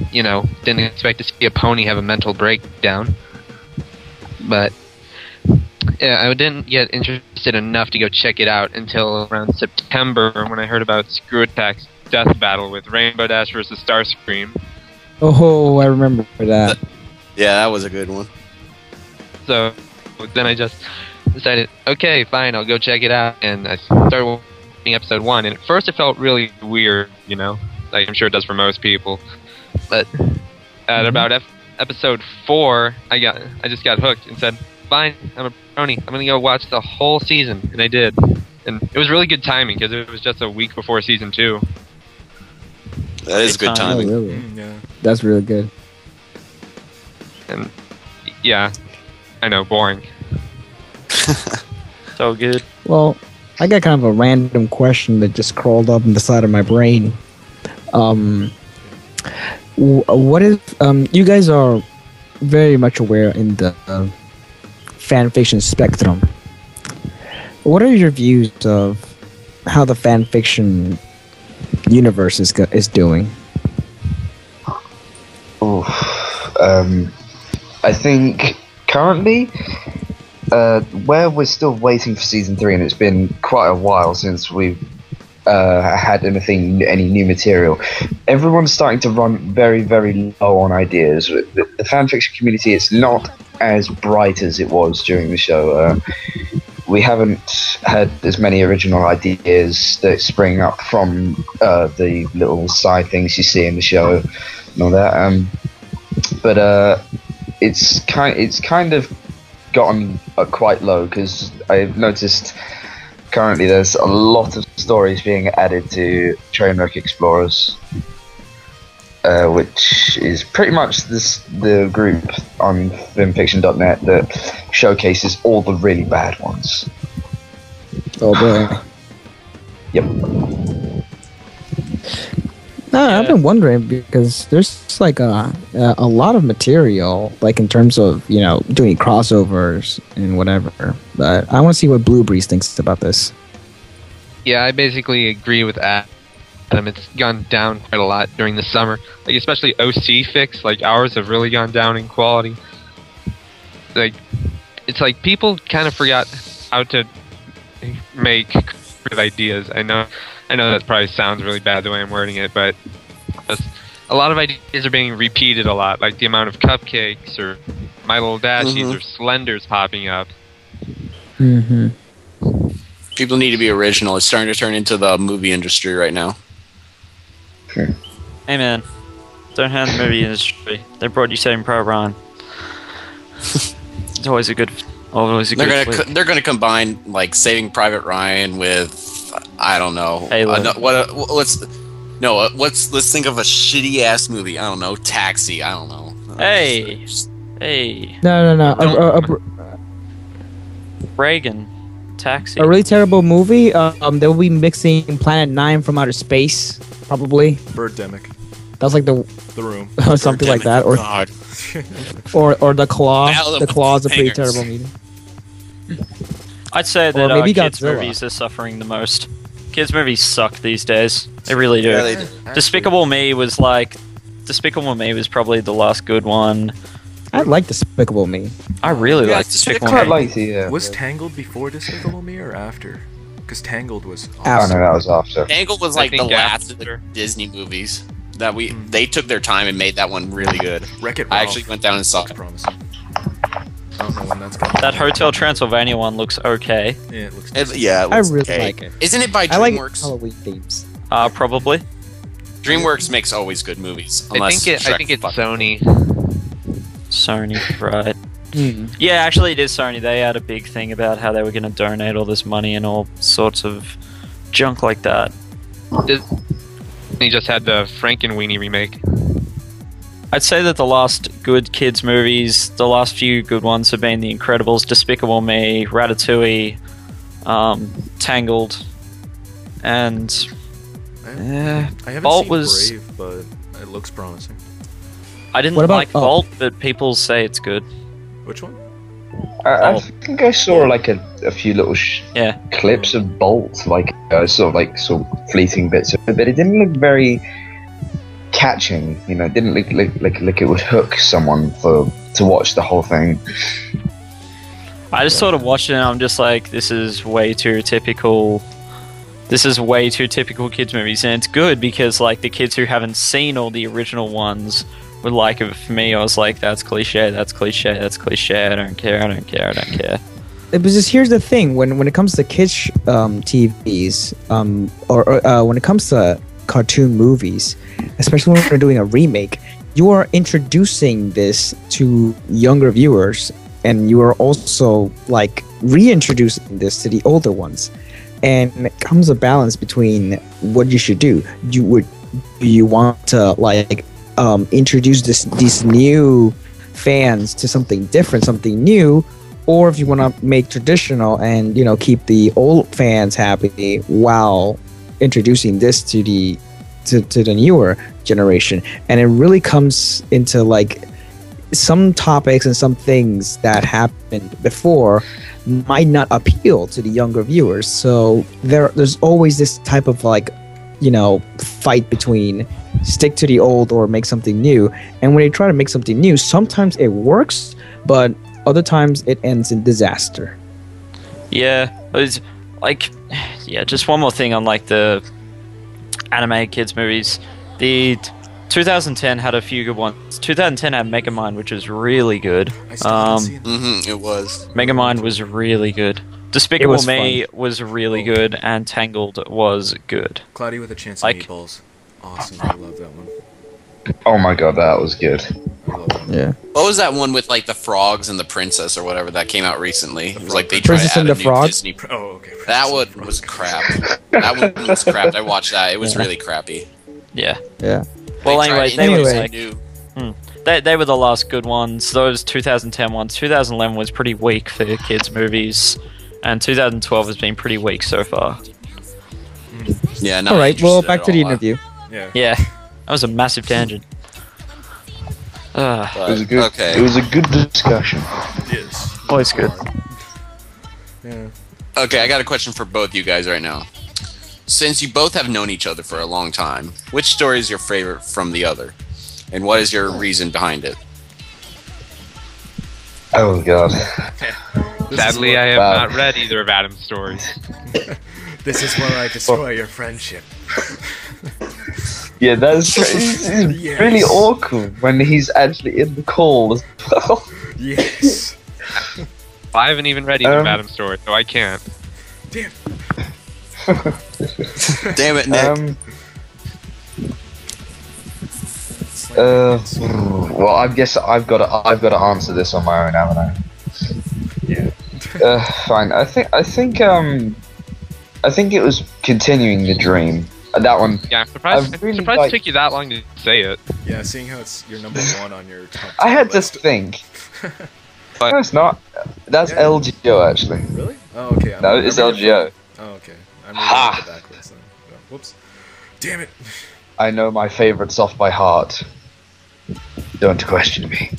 didn't expect to see a pony have a mental breakdown. But yeah, I didn't get interested enough to go check it out until around September when I heard about Screw Attack's death battle with Rainbow Dash versus Starscream. Oh, I remember that. yeah, that was a good one. So Then I just decided, okay, fine, I'll go check it out. And I started watching episode 1. And at first it felt really weird, like I'm sure it does for most people. But at about episode 4, I just got hooked and said, fine, I'm a brony. I'm going to go watch the whole season. And I did. And it was really good timing because it was just a week before season 2. That is good Oh, timing. really? Yeah. That's really good. And yeah, I know, boring. So good. Well, I got kind of a random question that just crawled up in the side of my brain. What is you guys are very much aware in the fan fiction spectrum. What are your views of how the fan fiction universe is doing? I think currently, where we're still waiting for season 3, and it's been quite a while since we've had any new material. Everyone's starting to run very, very low on ideas. The fanfiction community, it's not as bright as it was during the show. We haven't had as many original ideas that spring up from the little side things you see in the show and all that. But it's kind of gotten quite low, because I've noticed currently there's a lot of stories being added to Trainwreck Explorers, which is pretty much the group on filmfiction.net that showcases all the really bad ones. Oh boy. Yep. No, I've been wondering because there's like a lot of material, like in terms of doing crossovers and whatever. But I want to see what Blue Breeze thinks about this. Yeah, I basically agree with Adam. It's gone down quite a lot during the summer. Like, especially OC fix, like ours have really gone down in quality. Like, it's like people kind of forgot how to make creative ideas. I know that probably sounds really bad the way I'm wording it, but just a lot of ideas are being repeated a lot, like the amount of cupcakes or My Little Dashies or Slenders popping up. Mm-hmm. People need to be original. It's starting to turn into the movie industry right now. Hey man, don't hand the movie industry. They brought you Saving Private Ryan. It's always a good. They're gonna combine like Saving Private Ryan with I don't know. Let's think of a shitty ass movie. I don't know, Taxi. I don't know. Hey. No. Ragin. Taxi. A really terrible movie. They will be mixing Planet 9 from outer space, probably. Birdemic. That's like the Room. or something like that, or God. or The Claw. Battle of The Claw is a pretty Hangers. terrible movie. I'd say Or that maybe kids' Godzilla. movies are suffering the most. Kids' movies suck these days. They really do. Yeah, they do. Despicable Me was probably the last good one. I like Despicable Me. I really Yeah, like it's Despicable Quite Me. like the. Was Tangled before Despicable Me or after? Because Tangled was Oh awesome. no, that was after. Tangled was I like the think last of after. the Disney movies that they took their time and made that one really good. Wreck-It I Ralph actually went down and saw looks it. promising. I don't know when that's coming. That Hotel Transylvania one looks okay. Yeah, it looks. Yeah, it I looks really okay. like it. Isn't it by I like DreamWorks? Halloween themes. Probably. DreamWorks makes always good movies. I Unless think Shrek it's fucks. Sony. Sony, right. Yeah, actually it is Sony. They had a big thing about how they were going to donate all this money and all sorts of junk like that. He just had the Frankenweenie remake. I'd say that the last good kids movies, the last few good ones have been The Incredibles, Despicable Me, Ratatouille, Tangled, and I haven't Bolt seen was- Brave, but it looks promising. I didn't What about- like Bolt, but people say it's good. Which one? I think I saw like a few little Yeah. clips of Bolt, like sort of fleeting bits of it, but it didn't look very catching. You know, it didn't look like it would hook someone to watch the whole thing. I just sort of watched it and I'm just like, this is way too typical. This is way too typical kids movies, and it's good because like the kids who haven't seen all the original ones would like it. For me, I was like, that's cliche, that's cliche, that's cliche. I don't care. But just here's the thing: when it comes to kids TVs, or when it comes to cartoon movies, especially when we're doing a remake, you are introducing this to younger viewers, and you are also like reintroducing this to the older ones. And it comes a balance between what you should do. Do you want to like introduce these new fans to something different, something new, or if you want to make traditional and keep the old fans happy while introducing this to the newer generation. And it really comes into like some topics and some things that happened before might not appeal to the younger viewers. So there's always this type of like fight between stick to the old or make something new. And when they try to make something new, sometimes it works, but other times it ends in disaster. Yeah, it's like, yeah. Just one more thing on like the animated kids movies. The 2010 had a few good ones. 2010 had Megamind, which was really good. I still haven't seen it. Mm-hmm, it was. Megamind was really good. Despicable was Me was really good, and Tangled was good. Cloudy with a Chance Like- of Meatballs. Awesome. I love that one. Oh my god, that was good. I love that one. Yeah. What was that one with like the frogs and the princess or whatever that came out recently? It was like they tried Princess to add and a the new Frog? Disney. Oh, okay. That one was crap. That one was crap. I watched that. It was really crappy. Yeah. Yeah. Well, They tried anyway, to they introduce were Anyway. like new. they were the last good ones. Those 2010 ones. 2011 was pretty weak for kids movies, and 2012 has been pretty weak so far. Yeah. Not All right. Well, interested back at to the all. interview. Yeah. Yeah, that was a massive tangent. But, It was a good. okay. It was a good discussion. Yes. Always good. Yeah. Okay, I got a question for both you guys right now. Since you both have known each other for a long time, which story is your favorite from the other? And what is your reason behind it? Oh god. Sadly, I have Wow. not read either of Adam's stories. This is where I destroy your friendship. Yeah, that's it's Yes. really awkward when he's actually in the call as well. Yes. I haven't even read either Madam Sword, so I can't. Damn. Damn it, Nick. Well, I guess I've got to answer this on my own, haven't I? Yeah. Fine. I think it was continuing the dream. That one. Yeah, I'm surprised, it took you that long to say it. Yeah, seeing how it's your number 1 on your top. I had to list. think. No, it's not. That's LGO actually. Really? Oh, okay. No, it's LGO. Oh, okay. I'm reading it backwards then. Oh, whoops. Damn it. I know my favorites off by heart. Don't question me.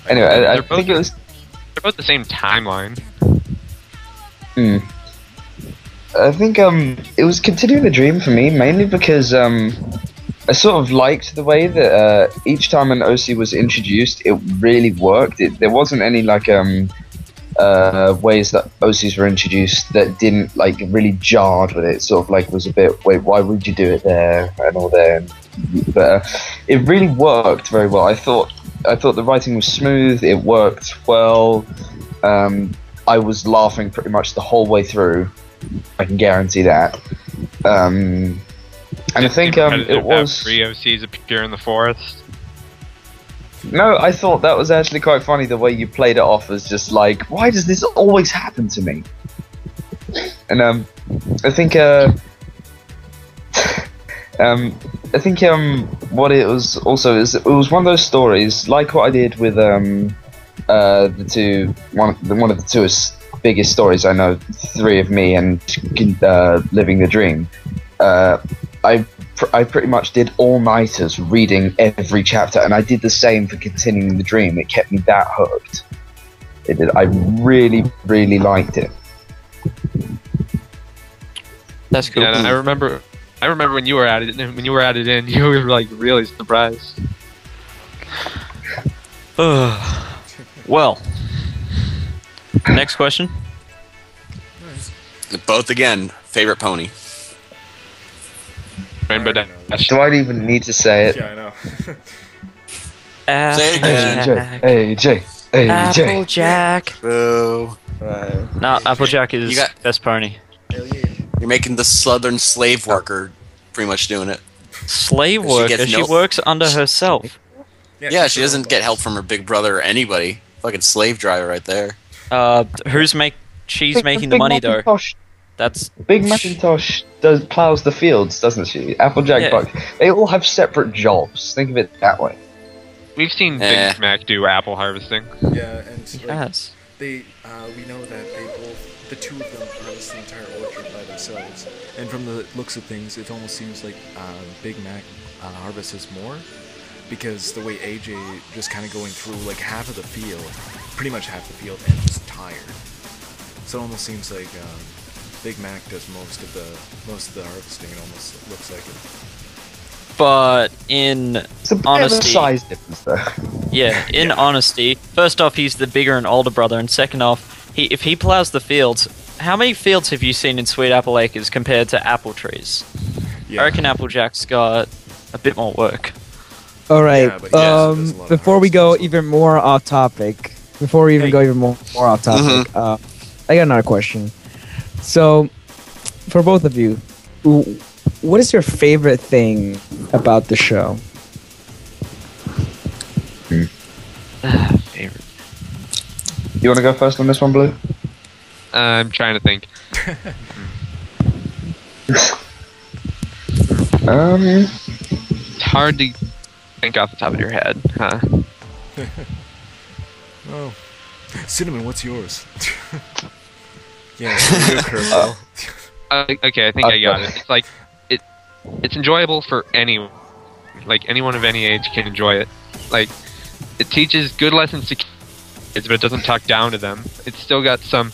Anyway, I think it was. They're both the same timeline. I think it was continuing the dream for me, mainly because I sort of liked the way that each time an OC was introduced, it really worked. There wasn't any like ways that OCs were introduced that didn't like really jarred with it. Sort of like was a bit, wait, why would you do it there and all there? But it really worked very well. I thought the writing was smooth. It worked well. I was laughing pretty much the whole way through. I can guarantee that. And I think it was 3 OCs appear in the forest. No, I thought that was actually quite funny the way you played it off as just like, why does this always happen to me? And I think what it was also is it was one of those stories like what I did with one of the two biggest stories I know, 3 of Me and Living the Dream. I pretty much did all-nighters reading every chapter, and I did the same for Continuing the Dream. It kept me that hooked. It did. I really, really liked it. That's cool. Yeah, I remember when you were at it. When you were at it, you were like really surprised. Well, next question. Both again. Favorite pony. Rainbow I know. Dash. Do I even need to say it? Yeah, I know. Say it again. AJ. Applejack. Boo. No, Applejack is You got- best pony. Hell yeah. You're making the southern slave worker pretty much doing it. Slave She worker. gets She no- works under herself. Yeah, she doesn't get help from her big brother or anybody. Fucking slave driver right there. She's making the money though. That's Big Macintosh plows the fields, doesn't she? Applejack Yeah. Buck. They all have separate jobs. Think of it that way. We've seen Big Mac do apple harvesting. Yeah, and like, yes. we know that the two of them harvest the entire orchard by themselves. And from the looks of things, it almost seems like Big Mac harvests more, because the way AJ just kind of going through like half of the field, pretty much half the field, and just tired. So it almost seems like Big Mac does most of the harvesting. It almost looks like it. But in It's a bit honesty, of a size difference, though. yeah, in honesty, first off, he's the bigger and older brother, and second off, if he plows the fields, how many fields have you seen in Sweet Apple Acres compared to apple trees? Yeah. I reckon Applejack's got a bit more work. All right. Yeah, but yeah, there's a lot of Before we go harvesting. even more off topic, before we even go even more off topic, I got another question. So, for both of you, what is your favorite thing about the show? Favorite. You want to go first on this one, Blue? I'm trying to think. It's hard to think off the top of your head, huh? Oh, Cinnamon, what's yours? Yeah, you curveball. Okay, I think I got it. It's like it's enjoyable for anyone. Like anyone of any age can enjoy it. Like it teaches good lessons to kids, but it doesn't talk down to them. It's still got some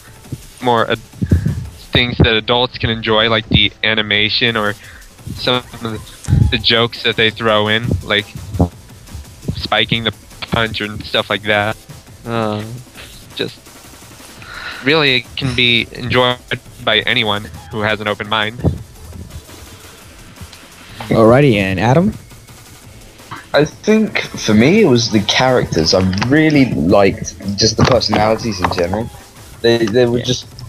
more things that adults can enjoy, like the animation or some of the jokes that they throw in, like spiking the punch and stuff like that. Just really, it can be enjoyed by anyone who has an open mind. Alrighty, and Adam? I think for me it was the characters. I really liked just the personalities in general. They were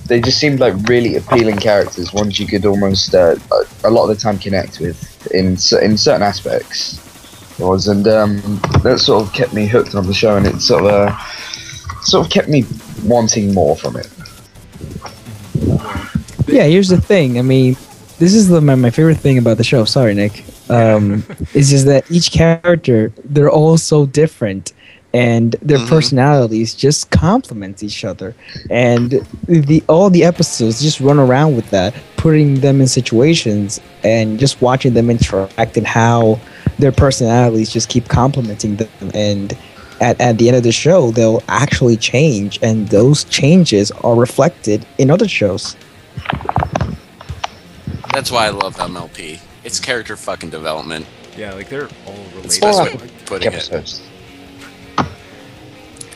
they just seemed like really appealing characters. Ones you could almost a lot of the time connect with in certain aspects. It was, and that sort of kept me hooked on the show, and it sort of kept me wanting more from it. Yeah, here's the thing. I mean, this is my favorite thing about the show. Sorry, Nick. Is just that each character, they're all so different, and their personalities just complement each other. And all the episodes just run around with that, putting them in situations and just watching them interact and how their personalities just keep complementing them. And at the end of the show, they'll actually change, and those changes are reflected in other shows. That's why I love MLP. It's character fucking development. Yeah, like they're all related. That's the best way of putting it.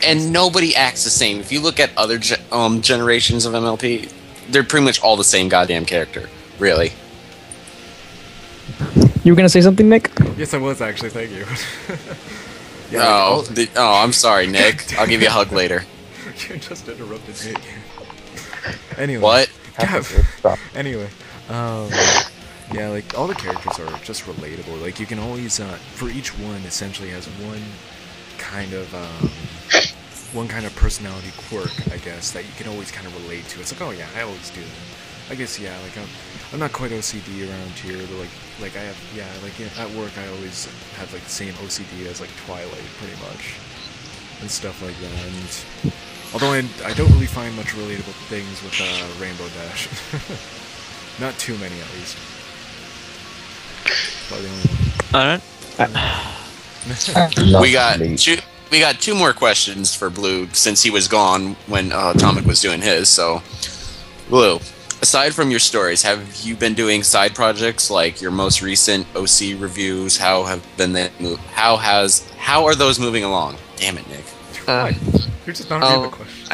And nobody acts the same. If you look at other generations of MLP, they're pretty much all the same goddamn character. Really. You were gonna say something, Nick? Yes, I was actually. Thank you. I'm sorry, Nick. I'll give you a hug later. You just interrupted me. Anyway. What? Anyway. Yeah, like all the characters are just relatable. Like you can always, for each one, essentially has one kind of personality quirk, I guess, that you can always kind of relate to. It's like, oh yeah, I always do that. I guess yeah, like I'm not quite OCD around here, but like I have at work I always have like the same OCD as like Twilight, pretty much, and stuff like that. And although I don't really find much relatable things with Rainbow Dash. Not too many, at least. Probably the only one. We got two more questions for Blue since he was gone when Atomic was doing his. So, Blue, aside from your stories, have you been doing side projects like your most recent OC reviews? How are those moving along? Damn it, Nick. You're just not reading the question.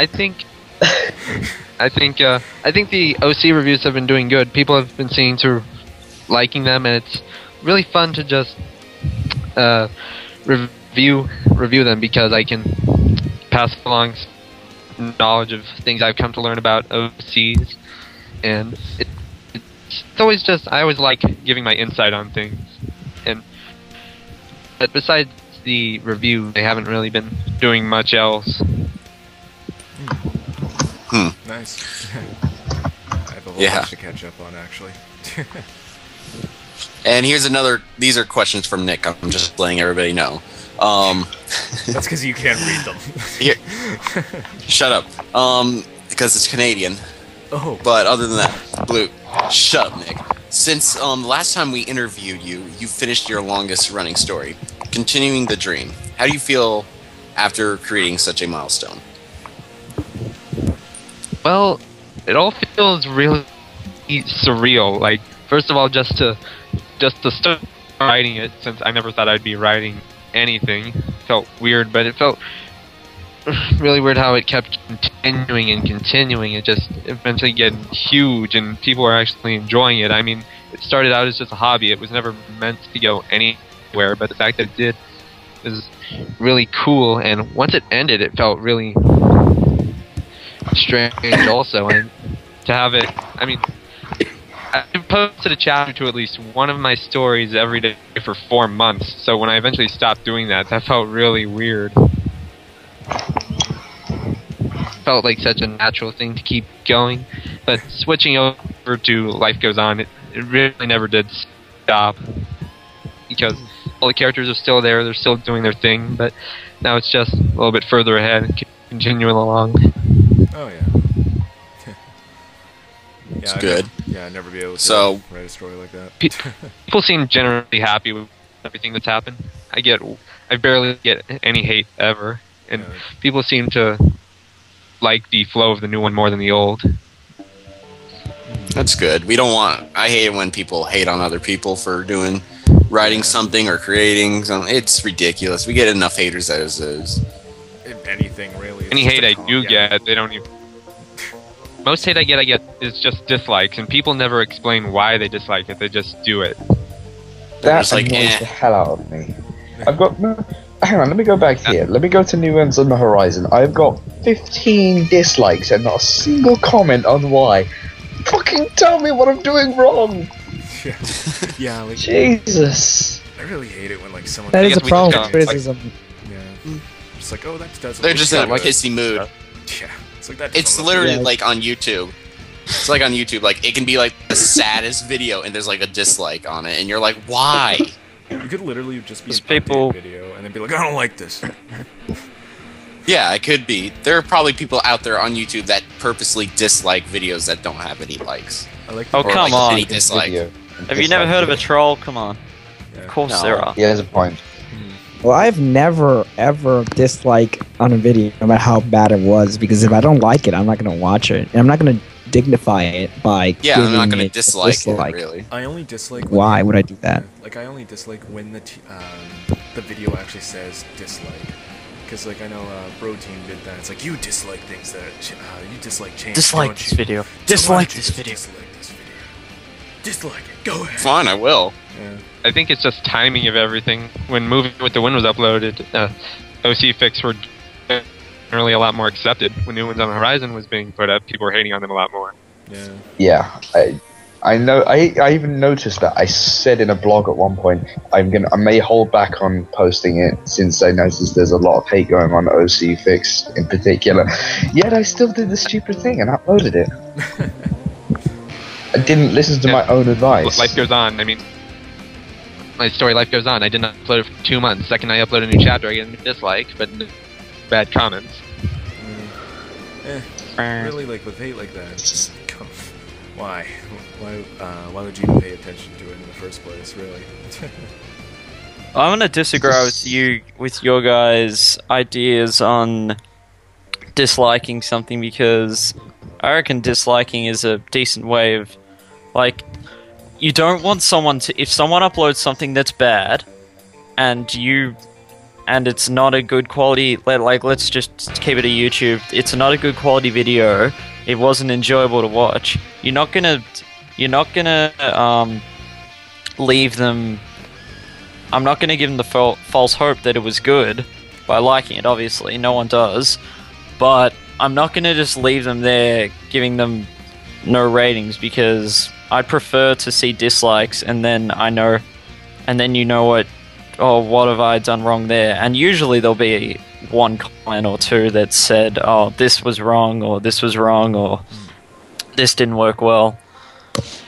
I think the OC reviews have been doing good. People have been seeing to liking them, and it's really fun to just review them because I can pass along knowledge of things I've come to learn about OCs, and it's always just I always like giving my insight on things. But besides the review, they haven't really been doing much else. Nice. I have a whole bunch to catch up on, actually. And here's another. These are questions from Nick. I'm just letting everybody know. That's because you can't read them. Here, shut up. Because it's Canadian. Oh. But other than that, Blue, shut up, Nick. Since the last time we interviewed you, you finished your longest running story, Continuing the Dream. How do you feel after creating such a milestone? Well, it all feels really surreal. Like, first of all, just to start writing it, since I never thought I'd be writing anything, felt weird. But it felt really weird how it kept continuing and continuing. It just eventually getting huge, and people are actually enjoying it. I mean, it started out as just a hobby. It was never meant to go anywhere, but the fact that it did is really cool. And once it ended, it felt really strange also, and to have it, I mean, I posted a chapter to at least one of my stories every day for 4 months, so when I eventually stopped doing that felt really weird. Felt like such a natural thing to keep going, but switching over to Life Goes On, it really never did stop, because all the characters are still there, they're still doing their thing, but now it's just a little bit further ahead, continuing along. Oh, yeah. It's good. I'd never be able to write a story like that. People seem generally happy with everything that's happened. I barely get any hate ever, and people seem to like the flow of the new one more than the old. That's good. I hate it when people hate on other people for writing something or creating something. It's ridiculous. We get enough haters as is. Anything really. Any hate I do get, they don't even. Most hate I get is just dislikes, and people never explain why they dislike it. They just do it. That just like, annoys eh. the hell out of me. I've got. Hang on, let me go back here. Let me go to New Ends on the Horizon. I've got 15 dislikes and not a single comment on why. Fucking tell me what I'm doing wrong! Yeah, yeah, like Jesus! I really hate it when like someone. That is a we problem just with got, like, criticism. Yeah, just like, oh, that doesn't. They're look just in a good. pissy mood. Yeah, it's like that. It's doesn't look literally Yeah. like on YouTube. It's like on YouTube, like it can be like the saddest video, and there's like a dislike on it, and you're like, why? good. You could literally just be Those an people- updated video and then be like, I don't like this. Yeah, it could be. There are probably people out there on YouTube that purposely dislike videos that don't have any likes. I like. Oh, Or come like on. any dislike. Video and Have you never dislike heard of a video. troll? Come on. Yeah. Of course No. there are. Yeah, there's a point. Well, I've never ever disliked on a video, no matter how bad it was, because if I don't like it, I'm not gonna watch it, and I'm not gonna dignify it by Yeah, I'm not giving gonna it a dislike it, dislike. really. I only dislike. when Why they- would I do that? Like I only dislike when the video actually says dislike. Because like I know Bro Team did that. It's like you dislike things that you dislike change. Dislike don't this you? video. So why Dislike don't you this just video. Dislike this video. Dislike it. Go ahead. Fine, I will. Yeah. I think it's just timing of everything. When Moving with the Wind was uploaded, OC Fix were generally a lot more accepted. When New Ones on the Horizon was being put up, people were hating on them a lot more. Yeah. Yeah, I know. I even noticed that. I said in a blog at one point, I may hold back on posting it since I noticed there's a lot of hate going on OC Fix in particular. Yet I still did the stupid thing and uploaded it. I didn't listen to my own advice. Life goes on. I mean, my story, Life Goes On. I did not upload it for 2 months. Second I upload a new chapter, I get a new dislike, but no bad comments. Really, like with hate like that, just come. Why? Why would you even pay attention to it in the first place? Really? I'm gonna disagree with your guys' ideas on disliking something, because I reckon disliking is a decent way of, like, you don't want someone to, if someone uploads something that's bad and it's not a good quality, let's just keep it a YouTube, it's not a good quality video, it wasn't enjoyable to watch, you're not gonna leave them. I'm not gonna give them the false hope that it was good by liking it. Obviously, no one does, but I'm not gonna just leave them there giving them no ratings, because I'd prefer to see dislikes, and then you know what have I done wrong there, and usually there'll be one comment or two that said, oh, this was wrong, or this was wrong, or this didn't work well.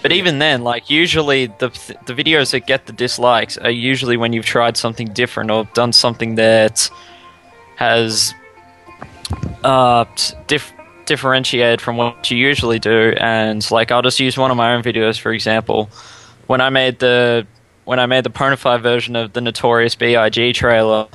But even then, like, usually the videos that get the dislikes are usually when you've tried something different or done something that has differentiated from what you usually do. And like, I'll just use one of my own videos for example. When I made the Pwnify version of the Notorious B.I.G. trailer,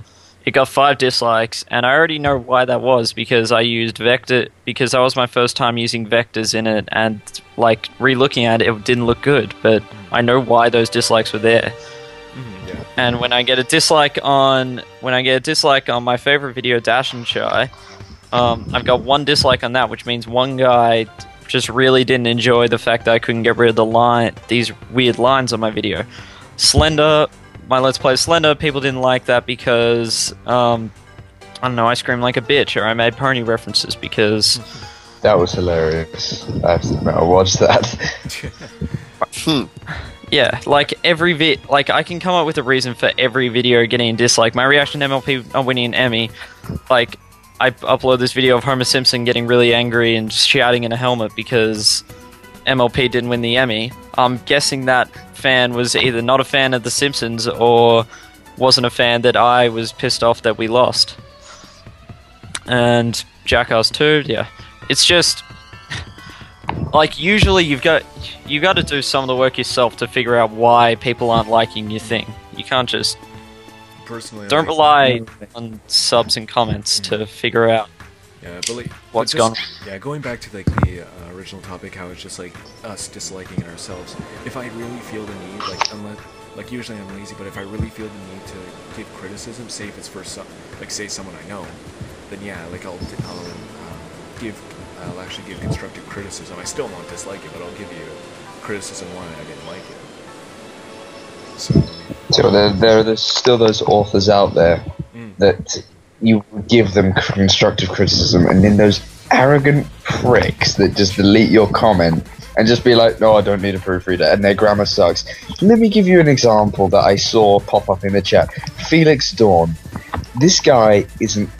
it got 5 dislikes, and I already know why that was, because I used vector, because that was my first time using vectors in it, and like, re-looking at it, it didn't look good, but I know why those dislikes were there. Yeah. And when I get a dislike on my favorite video, Dash and Shy, I've got 1 dislike on that, which means one guy just really didn't enjoy the fact that I couldn't get rid of these weird lines on my video. Slender, my Let's Play Slender, people didn't like that because, I don't know, I screamed like a bitch, or I made pony references because... That was hilarious. I have to admit, I watched that. Yeah, like I can come up with a reason for every video getting a dislike. My reaction to MLP winning an Emmy, like, I upload this video of Homer Simpson getting really angry and shouting in a helmet because MLP didn't win the Emmy. I'm guessing that fan was either not a fan of The Simpsons or wasn't a fan that I was pissed off that we lost. And Jackass 2, yeah. It's just... like, usually you got to do some of the work yourself to figure out why people aren't liking your thing. You can't just... Personally, Don't rely on subs and comments to figure out Yeah, but like, what's just, gone. Yeah, going back to like the original topic, how it's just like us disliking it ourselves. If I really feel the need, like usually I'm lazy, but if I really feel the need to give criticism, say if it's for say someone I know, then yeah, like I'll actually give constructive criticism. I still won't dislike it, but I'll give you criticism why I didn't like it. So. So there's still those authors out there that you give them constructive criticism, and then those arrogant pricks that just delete your comment and just be like, no, I don't need a proofreader, and their grammar sucks. Let me give you an example that I saw pop up in the chat. Felix Dawn. This guy is an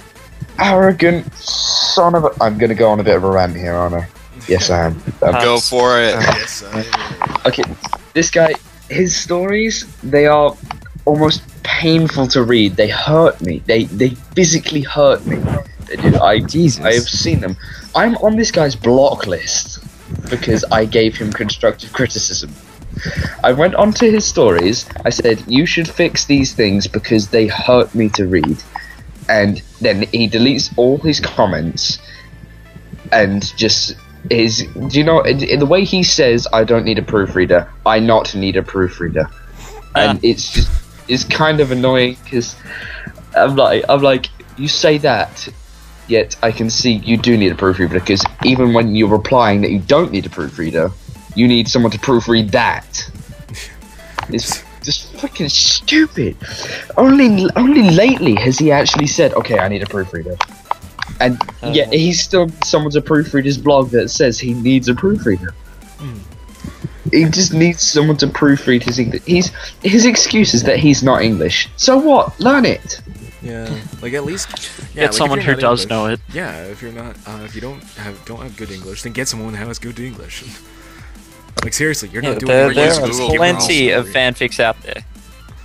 arrogant son of a... I'm going to go on a bit of a rant here, aren't I? Yes, I am. Go for it. Yes, Okay, this guy, his stories, they are almost painful to read. They hurt me. They physically hurt me. Jesus. I have seen them. I'm on this guy's block list because I gave him constructive criticism. I went onto his stories. I said, you should fix these things because they hurt me to read. And then he deletes all his comments and just... do you know, the way he says, I don't need a proofreader, I not need a proofreader. And it's kind of annoying because I'm like, you say that, yet I can see you do need a proofreader, because even when you're replying that you don't need a proofreader, you need someone to proofread that. It's just fucking stupid. Only lately has he actually said, okay, I need a proofreader. And yet he's still someone to proofread his blog that says he needs a proofreader. He just needs someone to proofread his English. His excuse is that he's not English. So what? Learn it. Yeah, like at least Get someone who does know it. Yeah, if you're not, if you don't have good English, then get someone who has good English. Like seriously, you're not doing. There use are Google plenty of Translate. fanfics out there.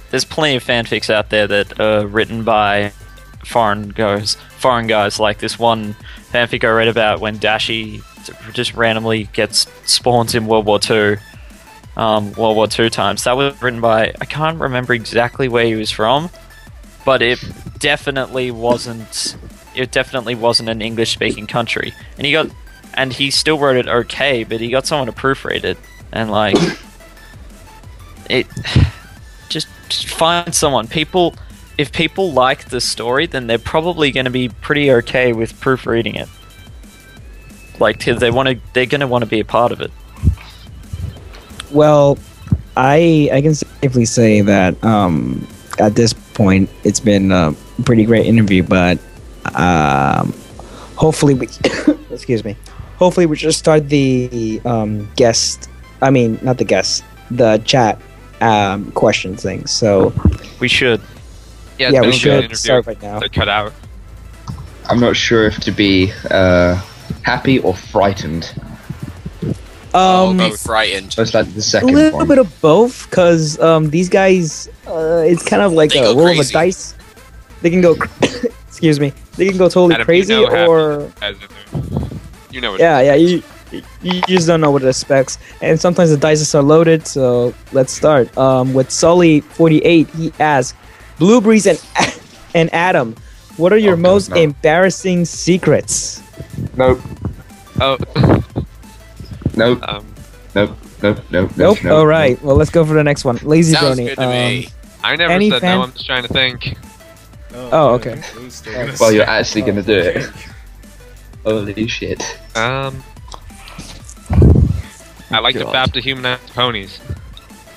There's plenty of fanfics out there that are written by foreign guys. Like this one fanfic I read about when Dashi just randomly gets spawns in World War II times. That was written by, I can't remember exactly where he was from, but it definitely wasn't an English speaking country. And he still wrote it okay, but he got someone to proofread it, and like it just find someone. If people like the story, then they're probably going to be pretty okay with proofreading it. Like, they're going to want to be a part of it. Well, I can safely say that at this point it's been a pretty great interview, but hopefully we excuse me. Hopefully we just start the the chat question thing. So We should. Yeah, yeah, it's been we a good should interview. start right now. To cut out. I'm not sure if to be happy or frightened. Be frightened. So it's like the A second little one. bit of both, because these guys, it's kind of like They a go roll of a crazy. dice. They can go, excuse me, they can go totally Adam, crazy, you know or As in there. You know what yeah, you just don't know what it expects. And sometimes the dice are loaded, so let's start. With Sully48, he asks, Blueberries and Adam, what are your most no. embarrassing secrets? Nope. Oh, Nope. Nope. Nope. All right. Well, let's go for the next one. Lazy Sounds Brony. good to me. I never Any said fan- no. I'm just trying to think. Oh, okay. Well, you're actually gonna do it. Holy shit. I like to God. fap to humanized ponies.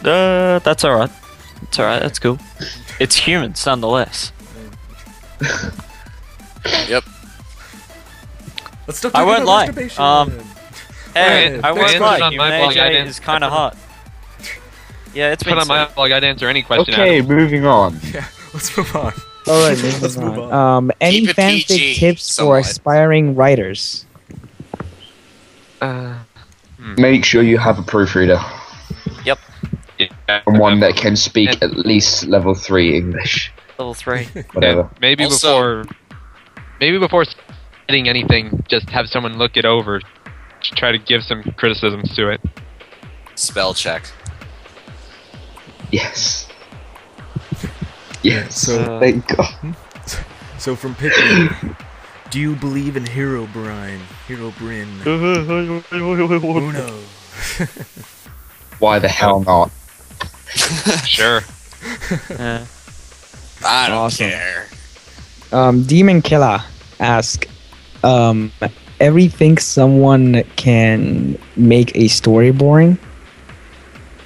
That's alright. It's alright, that's cool. It's humans, nonetheless. Yep. Let's stop I talking won't about lie. masturbation. Hey, Right, I won't thanks. lie, On human my blog, I AJ didn't- is kind of hot. Yeah, it's been Put on my sweet. blog. I'd answer any question. Okay, Adam. moving on. Yeah, let's move on. All right, Let's move moving on. Any Keep it fanfic PG tips for somewhat. aspiring writers? Make sure you have a proofreader Yep, Yeah, and one that can speak at least level 3 English. level 3. Whatever. And maybe Also- before editing anything, just have someone look it over. Try to give some criticisms to it. Spell check. Yes. Yes. So- Thank God. So from Pickle, do you believe in Hero Brine? Hero Bryn? Who knows? Why the hell not? Sure. Yeah. I don't Awesome. care. Demon Killer asks, everything someone can make a story boring?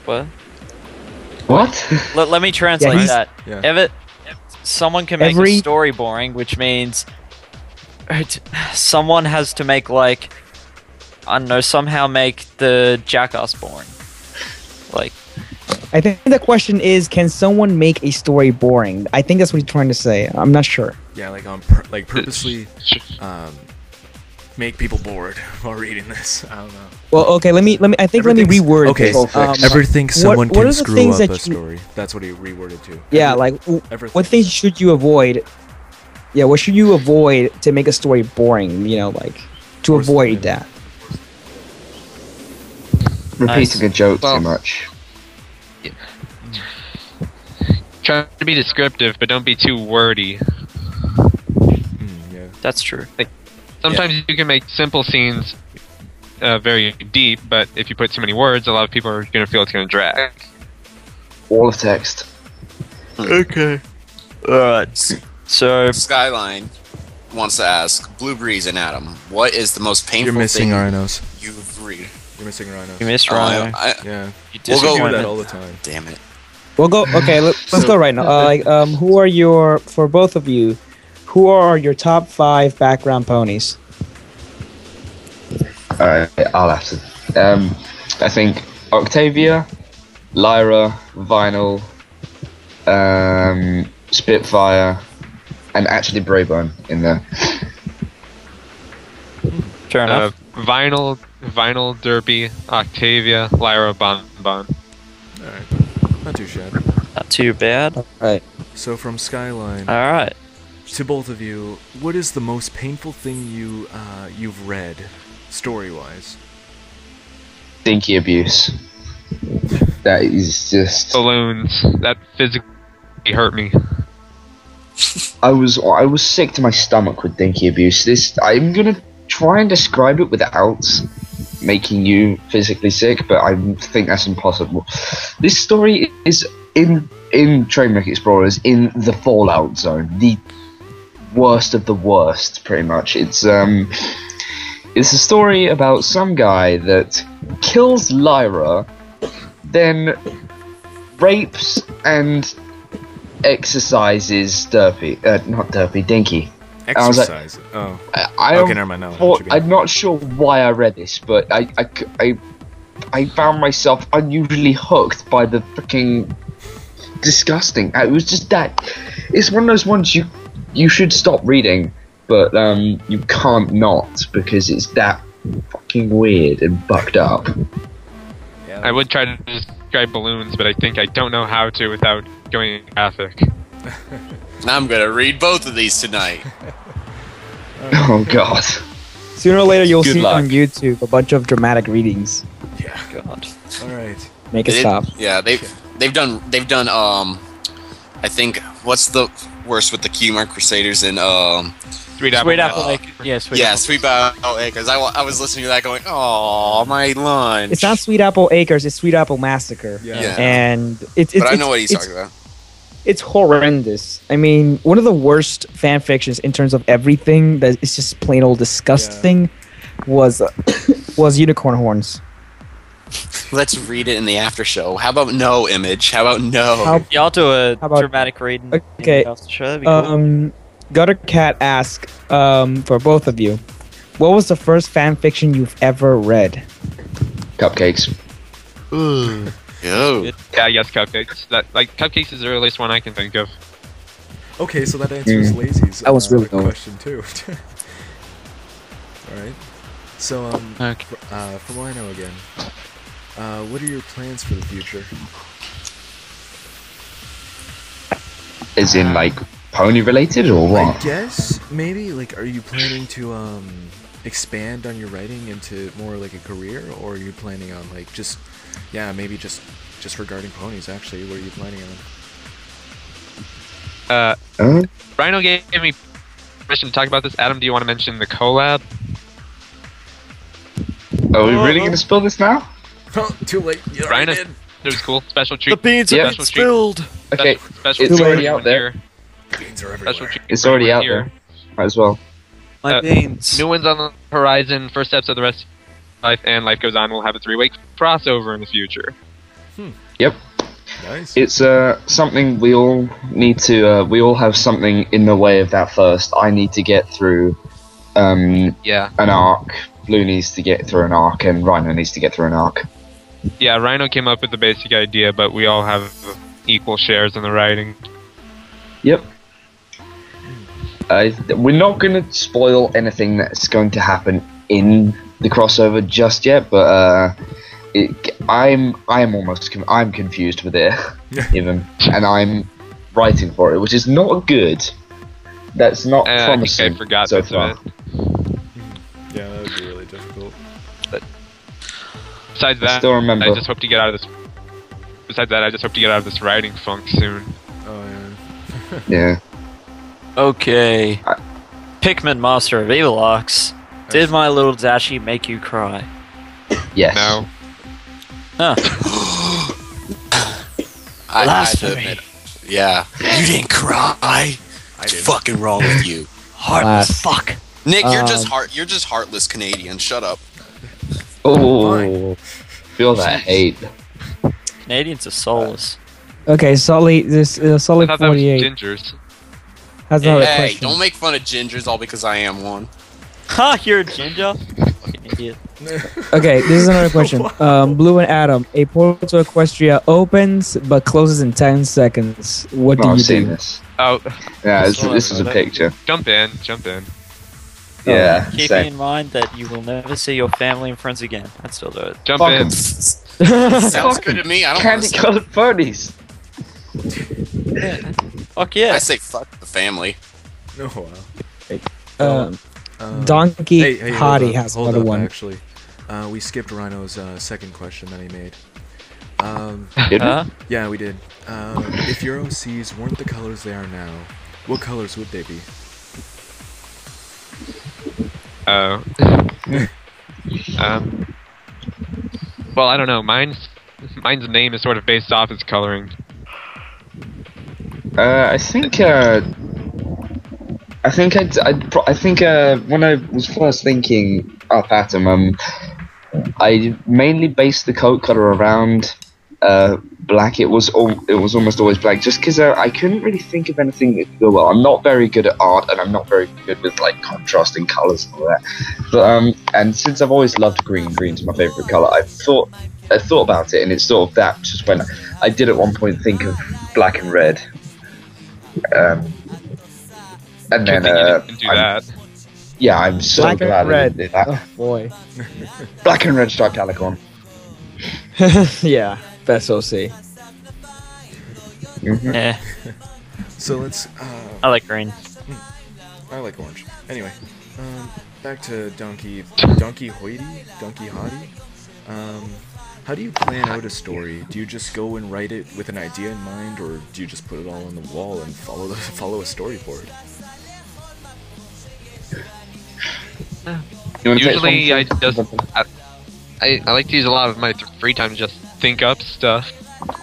What? What? Let me translate he's- that. Yeah. Someone can make a story boring, which means someone has to make, like, I don't know, somehow make the Jackass boring. Like, I think the question is, can someone make a story boring? I think that's what he's trying to say. I'm not sure. Yeah, like purposely make people bored while reading this. I don't know. Well, okay, let me reword Okay, this. everything someone what are can the screw things up that a you- story. That's what he reworded to. Yeah, like everything. what things should you avoid? Yeah, what should you avoid to make a story boring? You know, like to Force avoid them in. that. Repeating a joke Well- too much. Try to be descriptive, but don't be too wordy. Yeah. that's true. Sometimes you can make simple scenes very deep, but if you put too many words, a lot of people are going to feel it's going to drag. All of text. Okay. Alright. So, Skyline wants to ask Blue Breeze and Adam, what is the most painful You're missing thing rhinos. you've read? You're missing rhinos. you missed Rhino. Yeah. You We'll go We do with that disappointment. all the time. Damn it. We'll go. Okay, let's go right now. Who are your for both of you? Who are your top 5 background ponies? Alright, I'll have to. I think Octavia, Lyra, Vinyl, Spitfire, and actually Braybone in there. Fair enough. Vinyl, Derpy, Octavia, Lyra, Bon. Alright. Not too shabby. Not too bad. Right. So from Skyline Alright. to both of you, what is the most painful thing you've read, story-wise? Dinky abuse. That is just. Balloons. That physically hurt me. I was sick to my stomach with dinky abuse. I'm gonna try and describe it without making you physically sick, but I think that's impossible. This story is in Trainwreck Explorers in the Fallout Zone, the worst of the worst, pretty much. It's a story about some guy that kills Lyra, then rapes and exercises Dinky. I was like, Exercise. Oh. I Okay, never mind. No, I know what you mean. I'm not sure why I read this, but I found myself unusually hooked by the freaking disgusting. It was just that. It's one of those ones you should stop reading, but you can't not because it's that fucking weird and fucked up. Yeah, I would try to describe balloons, but I think I don't know how to without going graphic. I'm gonna read both of these tonight. Oh god. Sooner or later, you'll Good see luck. on YouTube a bunch of dramatic readings. Yeah. God. Alright. Make it They stop. did- Yeah, they've done I think what's the worst with the Keymark Crusaders and Sweet apple. Sweet Apple Lake. Yeah, Sweet yeah, Apple. Sweet Apple Acres. I was listening to that going, oh my lunch. It's not Sweet Apple Acres. It's Sweet Apple Massacre. Yeah. And it's but I know what he's it's, talking about. It's horrendous. I mean, one of the worst fan fictions in terms of everything that is just plain old disgusting was Unicorn Horns. Let's read it in the after show. How about no image? How about no? How- Yeah, I'll do a How about- dramatic reading. Okay, I'll show, that'd be cool. Gutter Cat asked for both of you, what was the first fan fiction you've ever read? Cupcakes. Yo. Yeah, yes, cupcakes. Cupcakes is the earliest one I can think of. Okay, so that answers Lazy's That was really cool. question too. Alright. So, Okay. from what I know again, what are your plans for the future? As in, like, pony related or I what? guess, maybe, like, are you planning to, expand on your writing into more like a career, or are you planning on, like, maybe just regarding ponies, actually, what are you planning on? Huh? Rhino gave me permission to talk about this. Adam, do you want to mention the collab? Are we really gonna spill this now? Too late. You Rhino, already did. it was cool. Special treat. beans have special been treat. spilled. Okay, Special it's treat already for out there. here. Beans are Special everywhere. treat It's for already everyone out here. there. Might as well. My beans. New ones on the horizon. First steps of the rest of life, and life goes on. We'll have a 3-week crossover in the future. Yep. Nice. It's something we all need to. We all have something in the way of that first. I need to get through an arc. Blue needs to get through an arc, and Rhino needs to get through an arc. Yeah, Rhino came up with the basic idea, but we all have equal shares in the writing. Yep. We're not going to spoil anything that's going to happen in the crossover just yet, but I'm confused with it even, and I'm writing for it, which is not good. That's not promising. I think I forgot so bits far. of it. Yeah, that would be really difficult. Besides that, still remember. I just hope to get out of this. Besides that, I just hope to get out of this writing funk soon. Oh yeah. Yeah. Okay. Pikmin Master of Evilox. Did my little Dashi make you cry? Yes. No. Huh. I have to Blasphemy. admit, yeah. You didn't cry. I What's did. fucking wrong with you? Heartless fuck. Nick, you're just heartless Canadian. Shut up. Oh, feel that hate. Canadians are soulless. Okay, Sully, I Sully thought that was 48 gingers. has another Hey, question. don't make fun of gingers all because I am one. Ha, you're a ginger? Fucking idiot. Okay, this is another question. Blue and Adam, a portal to Equestria opens but closes in 10 seconds. What do I've you seen do? this. Oh, Yeah, this is a picture. jump in. Yeah, Keeping same. in mind that you will never see your family and friends again. I'd still do it. Jump Fuck in. 'em. Sounds good to me. I don't want to. Candy-colored ponies. Fuck yeah. I say fuck the family. Oh wow. Donkey Hey, Hottie has hold another up, one. Actually, we skipped Rhino's second question that he made. Did we? Huh? Yeah, we did. If your OCs weren't the colors they are now, what colors would they be? Oh. Well, I don't know. Mine's name is sort of based off its coloring. I think when I was first thinking up at them, I mainly based the coat color around black. It was almost always black, just because I couldn't really think of anything that could go well. I'm not very good at art, and I'm not very good with like contrasting colors and all that. But and since I've always loved green, green's my favorite color. I thought about it, and it's sort of that. Just when I did at one point think of black and red. And then You didn't do that. yeah, I'm so Black glad and I red. did that. Oh boy. Black and red striped alicorn. Yeah, best OC. Yeah, So let's. I like green. I like orange. Anyway, back to Donkey Hottie. How do you plan out a story? Do you just go and write it with an idea in mind, or do you just put it all on the wall and follow a storyboard? You wanna take Usually, I one? just I like to use a lot of my free time to just think up stuff.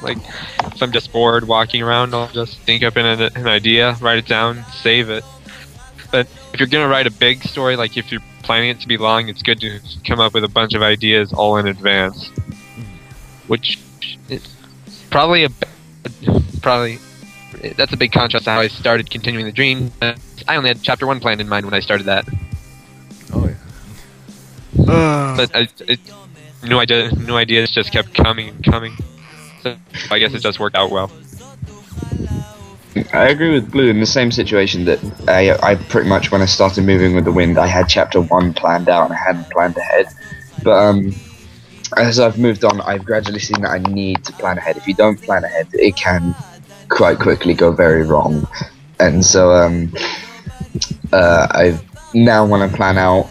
Like, if I'm just bored walking around, I'll just think up an idea, write it down, save it. But if you're gonna write a big story, like if you're planning it to be long, it's good to come up with a bunch of ideas all in advance. Which is probably that's a big contrast to how I started Continuing the Dream. I only had chapter 1 planned in mind when I started that. Oh yeah. But new ideas just kept coming and coming. So I guess it just worked out well. I agree with Blue in the same situation that I pretty much, when I started Moving with the Wind, I had chapter 1 planned out and I hadn't planned ahead. But as I've moved on, I've gradually seen that I need to plan ahead. If you don't plan ahead, it can quite quickly go very wrong. And so I now when I plan out,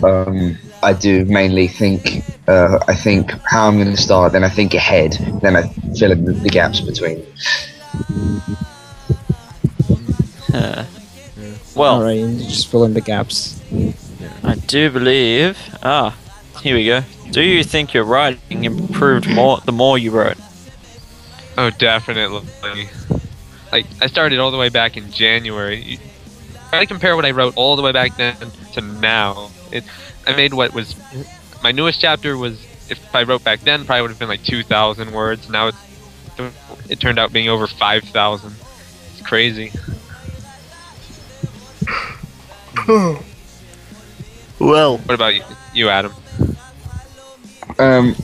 I do mainly think. I think how I'm going to start, then I think ahead, then I fill in the gaps between. Well, Alright, just fill in the gaps. I do believe. Here we go. Do you think your writing improved more the more you wrote? Oh, definitely. Like, I started all the way back in January. Try to compare what I wrote all the way back then to now. I made what was my newest chapter was, if I wrote back then, probably would have been like 2,000 words. Now it's it turned out being over 5,000. It's crazy. Well, What about you, Adam? I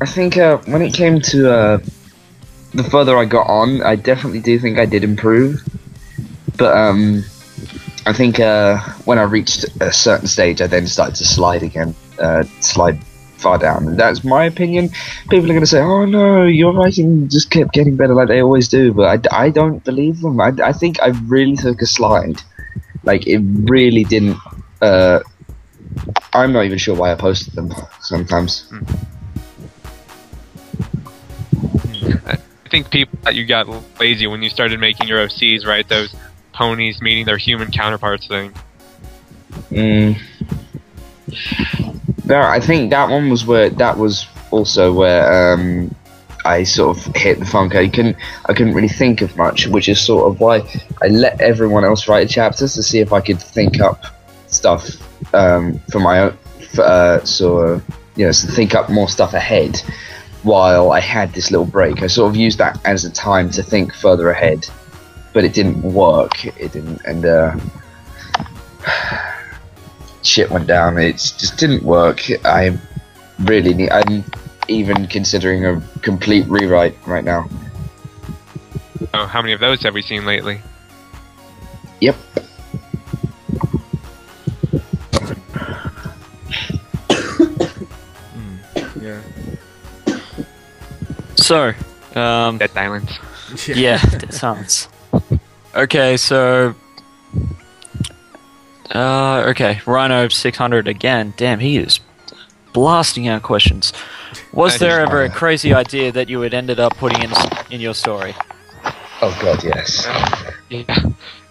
think when it came to the further I got on, I definitely do think I did improve. But I think when I reached a certain stage, I then started to slide again, slide far down. And that's my opinion. People are going to say, "Oh no, your writing just kept getting better like they always do." But I don't believe them. I think I really took a slide. Like, it really didn't. I'm not even sure why I posted them sometimes. I think people that you got lazy when you started making your OCs, right? Those ponies meeting their human counterparts thing. No, I think that one was where I sort of hit the funk. I couldn't really think of much, which is sort of why I let everyone else write chapters to see if I could think up stuff for my own, to think up more stuff ahead while I had this little break. I sort of used that as a time to think further ahead, but it didn't work. It didn't, and shit went down. It just didn't work. I'm even considering a complete rewrite right now. Oh, how many of those have we seen lately? Yep. Yeah. so, Dead Silence. yeah, that sounds. Okay, so. Okay, Rhino 600 again. Damn, he is blasting out questions. Was there ever a crazy idea that you had ended up putting in your story? Oh god, yes.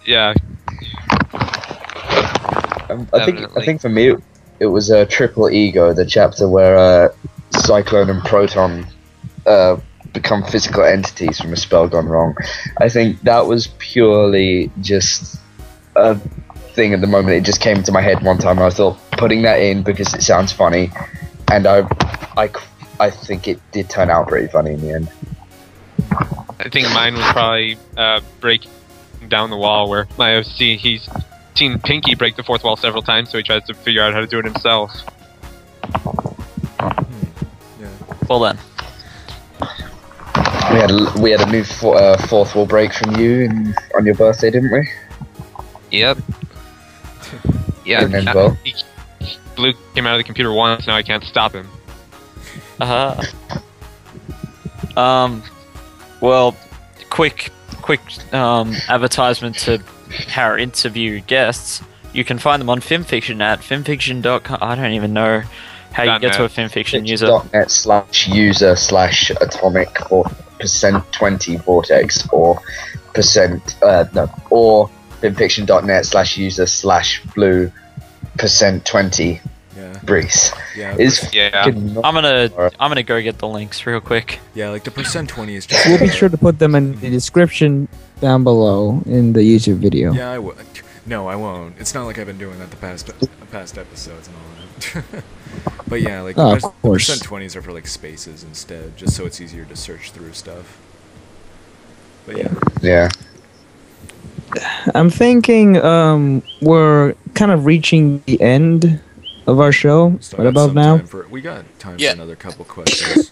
Yeah. I think for me it was a Triple Ego, the chapter where Cyclone and Proton become physical entities from a spell gone wrong. I think that was purely just a thing at the moment. It just came to my head one time. I thought putting that in because it sounds funny, and I think it did turn out pretty funny in the end. I think mine was probably breaking down the wall, where my OC, he's seen Pinkie break the fourth wall several times, so he tries to figure out how to do it himself. Yeah. Well then. We had a new fourth wall break from you on your birthday, didn't we? Yep. Yeah. And then, well, Blue came out of the computer once, now I can't stop him. Well, quick advertisement to our interview guests. You can find them on FimFiction at FimFiction.com. I don't even know how you get to a FimFiction user. .net/user/atomic or %20 Vortex or or FimFiction.net/user/blue %20 Breeze. Yeah. I'm gonna go get the links real quick. Yeah, like the %20 is just. We'll be sure to put them in the description down below in the YouTube video. Yeah, I would. No, I won't. It's not like I've been doing that the past episodes and all that. But yeah, like of course. %20s are for like spaces instead, just so it's easier to search through stuff. But yeah. Yeah. I'm thinking we're kind of reaching the end of our show. Still What got about some now? time we got time for another couple questions.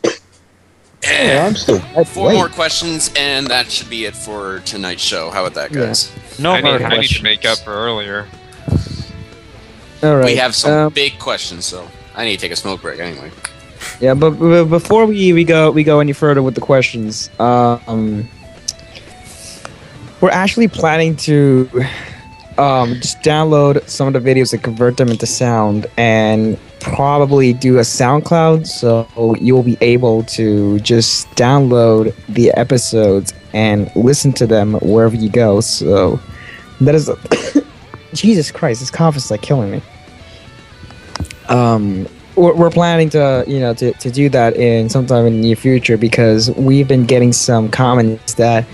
Yeah, I'm still Four more questions, and that should be it for tonight's show. How about that, guys? No I more need to questions. make up for earlier. All right. We have some big questions, so I need to take a smoke break anyway. Yeah, but before we go any further with the questions, we're actually planning to just download some of the videos and convert them into sound, and probably do a SoundCloud, so you'll be able to just download the episodes and listen to them wherever you go. So that is Jesus Christ, this cough is like killing me. We're planning to to do that in sometime in the near future, because we've been getting some comments that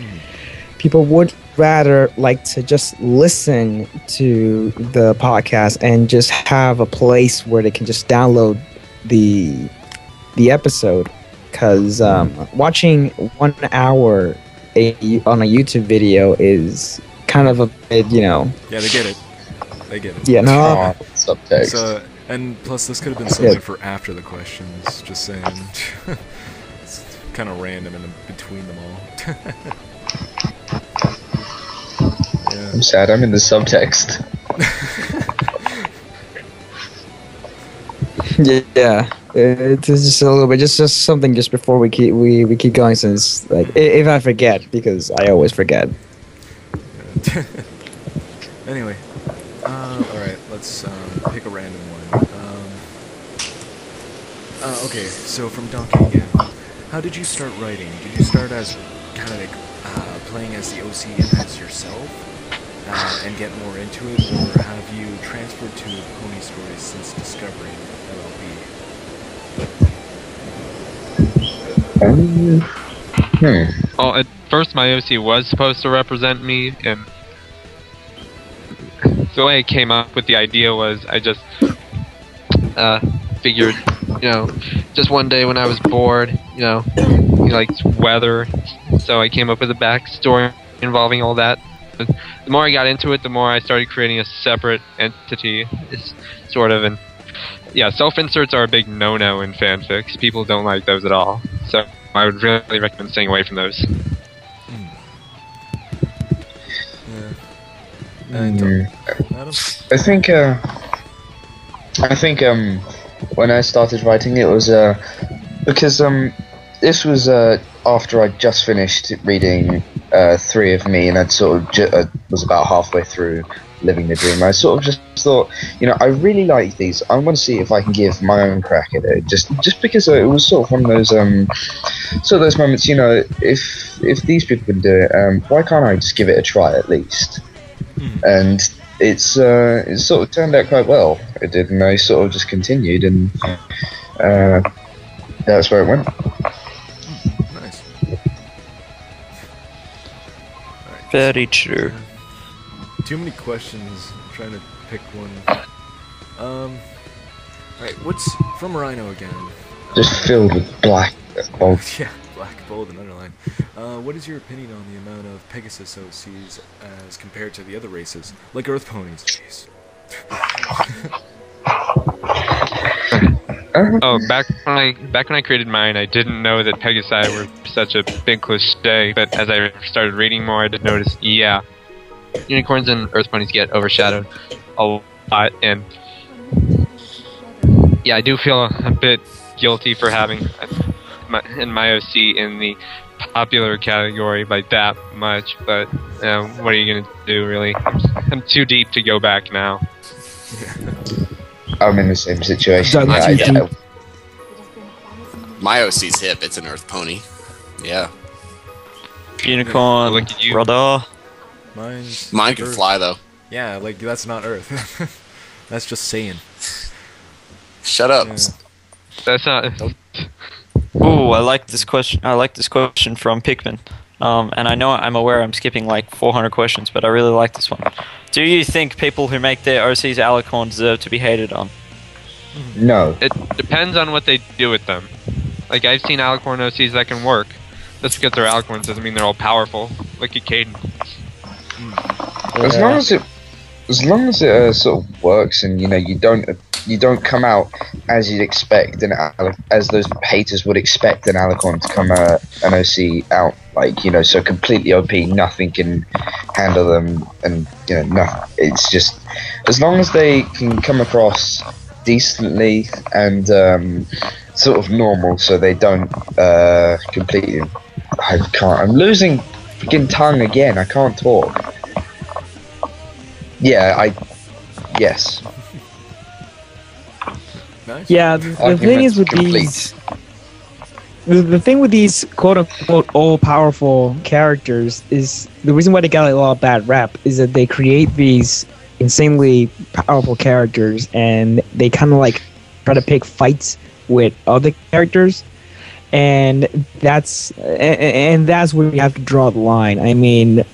people would rather like to just listen to the podcast and just have a place where they can just download the episode because watching 1 hour on a YouTube video is kind of a bit, Yeah, they get it. Yeah, no. Oh, subtext. So, and plus, this could have been something for after the questions. Just saying. It's kind of random in between them all. Yeah. I'm sad. I'm in the subtext. Yeah, it's just a little bit, just something just before we keep going, since like if I forget, because I always forget. Anyway, all right, let's pick a random one. Okay, so from Donkey again. How did you start writing? Did you start as kind of like playing as the OC as yourself and get more into it, or have you transferred to Pony Stories since discovering LLB? Well, at first my OC was supposed to represent me, and the way I came up with the idea was I just figured, just one day when I was bored, he likes weather, so I came up with a backstory involving all that. But the more I got into it, the more I started creating a separate entity, sort of, and yeah, self-inserts are a big no-no in fanfics. People don't like those at all, so I would really recommend staying away from those. And Adam? I think when I started writing, it was because this was after I'd just finished reading 3 of Me, and I'd sort of was about halfway through Living the Dream. I sort of just thought, I really like these. I want to see if I can give my own crack at it. Just because it was sort of one of those those moments. If these people can do it, why can't I just give it a try at least? And it sort of turned out quite well. It did, and I sort of just continued, and that's where it went. Nice. Right. Very true. Too many questions. I'm trying to pick one. Alright, what's from Rhino again? Just filled with black. Oh, Yeah, black, bold, and underlined. What is your opinion on the amount of Pegasus OCs as compared to the other races, like Earth ponies? Jeez. Oh, back when I created mine, I didn't know that Pegasi were such a big cliche, but as I started reading more, I did notice, yeah, unicorns and Earth ponies get overshadowed a lot, and yeah, I do feel a bit guilty for having my OC in the popular category by that much, but what are you gonna do, really? I'm too deep to go back now. I'm in the same situation. My OC's hip. It's an Earth pony. Yeah. Unicorn, Look at you. brother. Mine can Earth. fly though. Yeah, like that's not Earth. That's just saying. Shut up. Yeah. That's not. Ooh, I like this question. I like this question from Pikmin. And I'm aware I'm skipping like 400 questions, but I really like this one. Do you think people who make their OCs alicorn deserve to be hated on? No. It depends on what they do with them. Like, I've seen alicorn OCs that can work. Just because they're alicorns doesn't mean they're all powerful. Look at Caden. As long as it sort of works, and you don't come out as you'd expect, as those haters would expect an alicorn to come an OC out, so completely OP, nothing can handle them, and nothing. It's just as long as they can come across decently and sort of normal, so they don't completely. I can't. I'm losing freaking tongue again. I can't talk. Yeah, yes. Nice. Yeah, the thing is with these, the thing with these quote-unquote all-powerful characters is the reason why they got a lot of bad rap is that they create these insanely powerful characters, and they kind of like try to pick fights with other characters, and that's where you have to draw the line. I mean,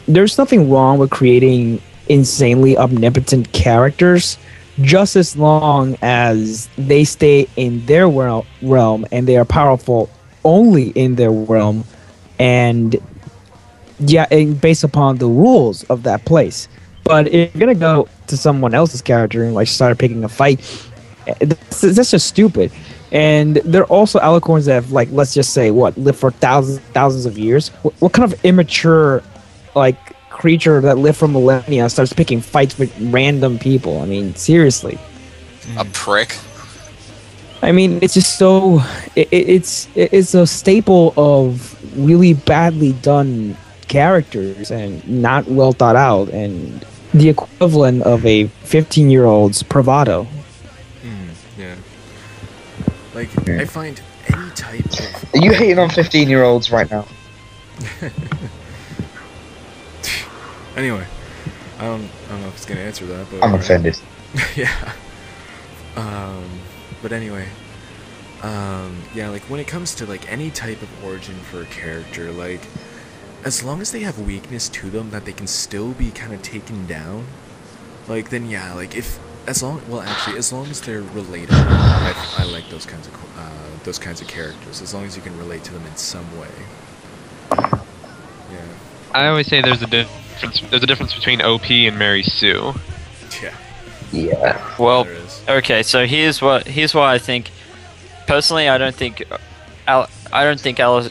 there's nothing wrong with creating insanely omnipotent characters, just as long as they stay in their realm and they are powerful only in their realm, and and based upon the rules of that place. But if you're gonna go to someone else's character and like start picking a fight, that's just stupid. And there are also alicorns that have, like, let's just say, live for thousands of years. What kind of immature, like, creature that lived for millennia starts picking fights with random people? I mean, seriously. A prick. I mean, it's just so... It's a staple of really badly done characters and not well thought out, and the equivalent of a 15-year-old's bravado. Yeah. Like, I find any type of... Are you hating on 15-year-olds right now? Anyway, I don't know if it's gonna answer that, but... I'm offended. Yeah. But anyway, yeah, like, when it comes to, like, any type of origin for a character, like, as long as they have weakness to them that they can still be kind of taken down, like, then yeah, like, as long as they're relatable, I like those kinds of characters, as long as you can relate to them in some way. Yeah. I always say there's a difference between OP and Mary Sue. Yeah. Yeah. Well, There is. okay, so here's why I think. Personally, I don't think alicorn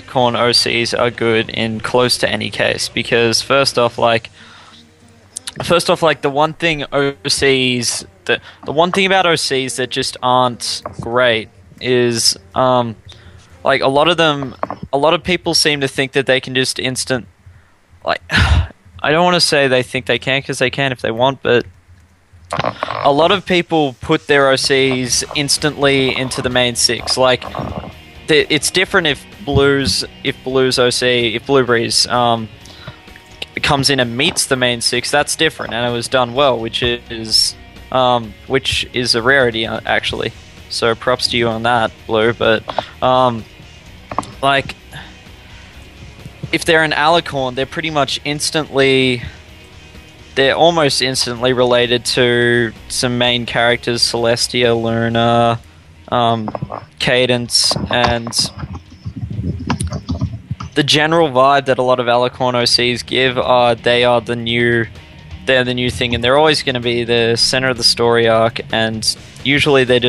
OCs are good in close to any case, because first off, like the one thing about OCs that just aren't great is like a lot of people seem to think that they can just I don't want to say they think they can, because they can if they want, but a lot of people put their OCs instantly into the main six. Like, it's different if Blueberries comes in and meets the main six. That's different, and it was done well, which is a rarity actually. So props to you on that, Blue. But like, if they're an alicorn, they're almost instantly related to some main characters: Celestia, Luna, Cadence, and the general vibe that a lot of alicorn OCs give are they're the new thing, and they're always going to be the center of the story arc, and usually they're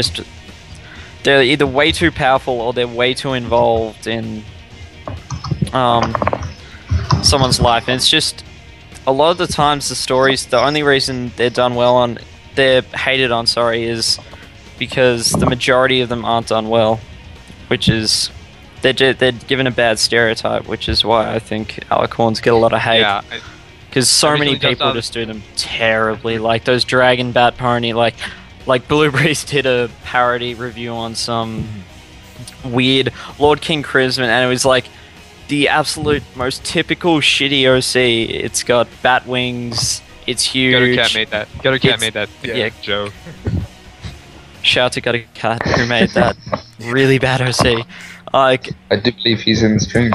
either way too powerful or they're way too involved in someone's life. And it's just, a lot of the times the only reason they're hated on, is because the majority of them aren't done well, which is they're given a bad stereotype, which is why I think alicorns get a lot of hate. Yeah. Because so many people just do them terribly, like those Dragon Bat Pony, like Blueberries did a parody review on some weird Lord King Chrisman, and it was like the absolute most typical shitty OC. It's got bat wings, it's huge. Gutter Cat made that. Gutter Cat made that. Yeah. Joe. Shout out to Gutter Cat who made that really bad OC. Like, I do believe he's in the stream.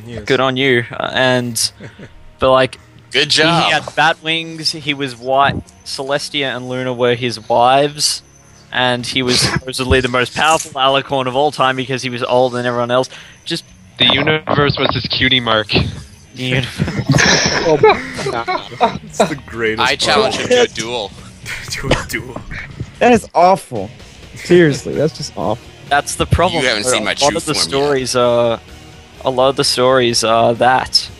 Yes. good on you. But like, Good he job. had bat wings, he was white, Celestia and Luna were his wives, and he was supposedly the most powerful alicorn of all time because he was older than everyone else. Just The universe was his cutie mark. It's the greatest. I challenge him to a duel. to a duel. That is awful. Seriously, that's just awful. That's the problem. You haven't seen my a lot true of the form stories are that,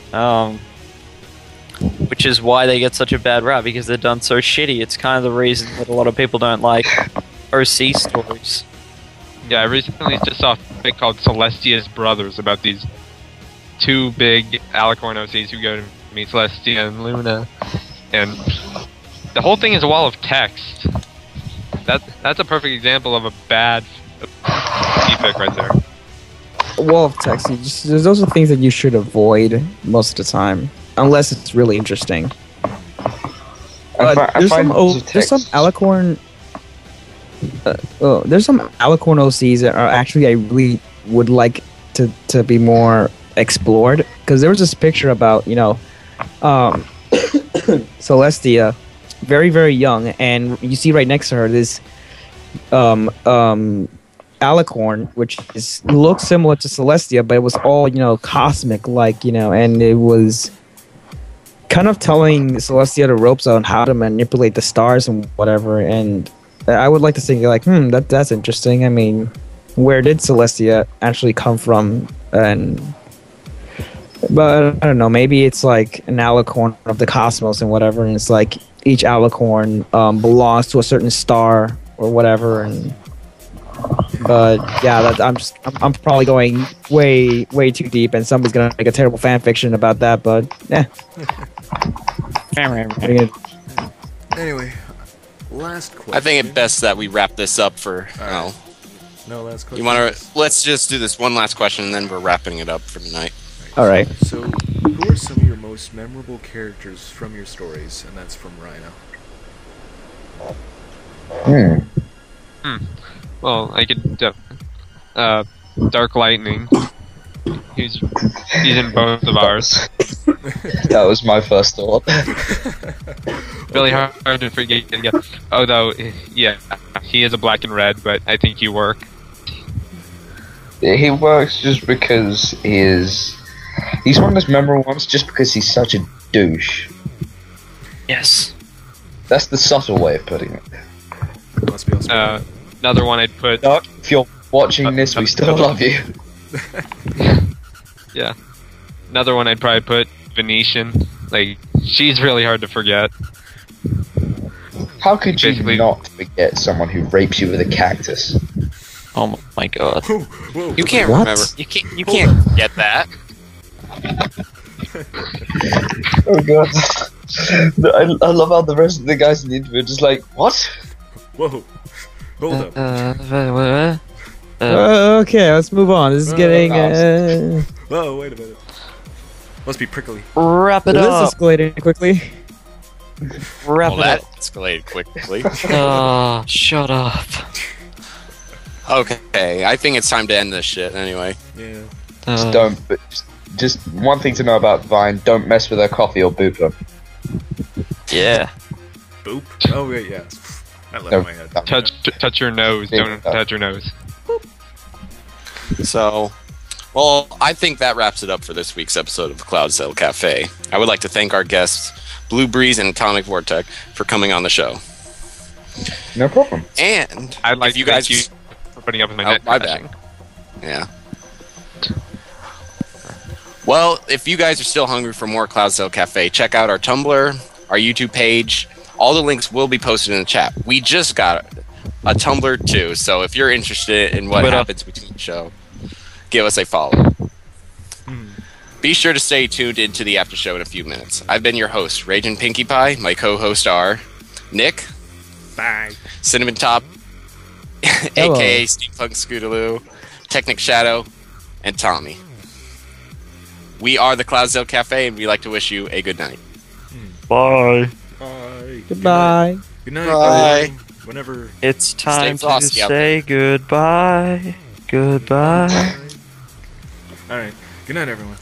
which is why they get such a bad rap, because they're done so shitty. It's kind of the reason that a lot of people don't like OC stories. Yeah, I recently just saw a thing called Celestia's Brothers about these two big alicorn OCs who go to meet Celestia and Luna, and the whole thing is a wall of text. That's a perfect example of a bad defect right there. Wall of text. Those are things that you should avoid most of the time, unless it's really interesting. There's some alicorn. There's some alicorn OCs that are actually I really would like to be more explored, because there was this picture about Celestia very, very young, and you see right next to her this alicorn, which looks similar to Celestia, but it was all, cosmic, like, and it was kind of telling Celestia the ropes on how to manipulate the stars and whatever. And I would like to think, like, that's interesting. I mean, where did Celestia actually come from? But I don't know, maybe it's like an alicorn of the cosmos and whatever, and it's like each alicorn belongs to a certain star or whatever. And but yeah, I'm probably going way too deep, and somebody's gonna make a terrible fan fiction about that. But Anyway, last question. I think it's best that we wrap this up for. Right. No last question. Let's just do this one last question, and then we're wrapping it up for tonight. All right. So, who are some of your most memorable characters from your stories? And that's from Rhino. Well, I could. Dark Lightning. He's in both of ours. That was my first thought. Really hard to forget. Although, yeah, he is a black and red, but I think you work. He works just because he's one of those memorable ones just because he's such a douche. Yes. That's the subtle way of putting it. Must be also Another one I'd put. Doc, if you're watching this, we still love you. Yeah. Another one I'd probably put Venetian. Like, she's really hard to forget. How could you Basically- not forget someone who rapes you with a cactus? Oh my god. Whoa. You can't What? remember. You can't get that. Oh god. I love how the rest of the guys in the interview are just like, what? Whoa. Hold up. Okay, let's move on. This is getting. Whoa, wait a minute. Must be prickly. Wrap it This up. escalated quickly. Wrap Well, it that up. escalated quickly. Oh, shut up. Okay, I think it's time to end this shit anyway. Yeah. Just don't. But just one thing to know about Vine: don't mess with her coffee or boop her. Yeah. Boop. Oh, wait, yeah. That left No, my head. Touch your nose. Don't touch your nose. So, well, I think that wraps it up for this week's episode of the CloudsDale Cafe. I would like to thank our guests, Blue Breeze and Atomic Vortex, for coming on the show. No problem. And I'd like if you to guys thank you for putting up with my Oh, net my crashing. Yeah. Well, if you guys are still hungry for more CloudsDale Cafe, check out our Tumblr, our YouTube page. All the links will be posted in the chat. We just got a Tumblr too, so if you're interested in what happens between the show, give us a follow. Be sure to stay tuned into the after show in a few minutes. I've been your host, Ragin Pinkie Pie. My co-hosts are Nick, Bye. Cinnamon Top, Hello. aka Steampunk Scootaloo, Technic Shadow, and Tommy. We are the CloudsDale Cafe, and we'd like to wish you a good night. Bye. Bye. Goodbye. Good night. Bye. everyone. Whenever. It's time to frosty out say goodbye. Goodbye. All right. Good night, everyone.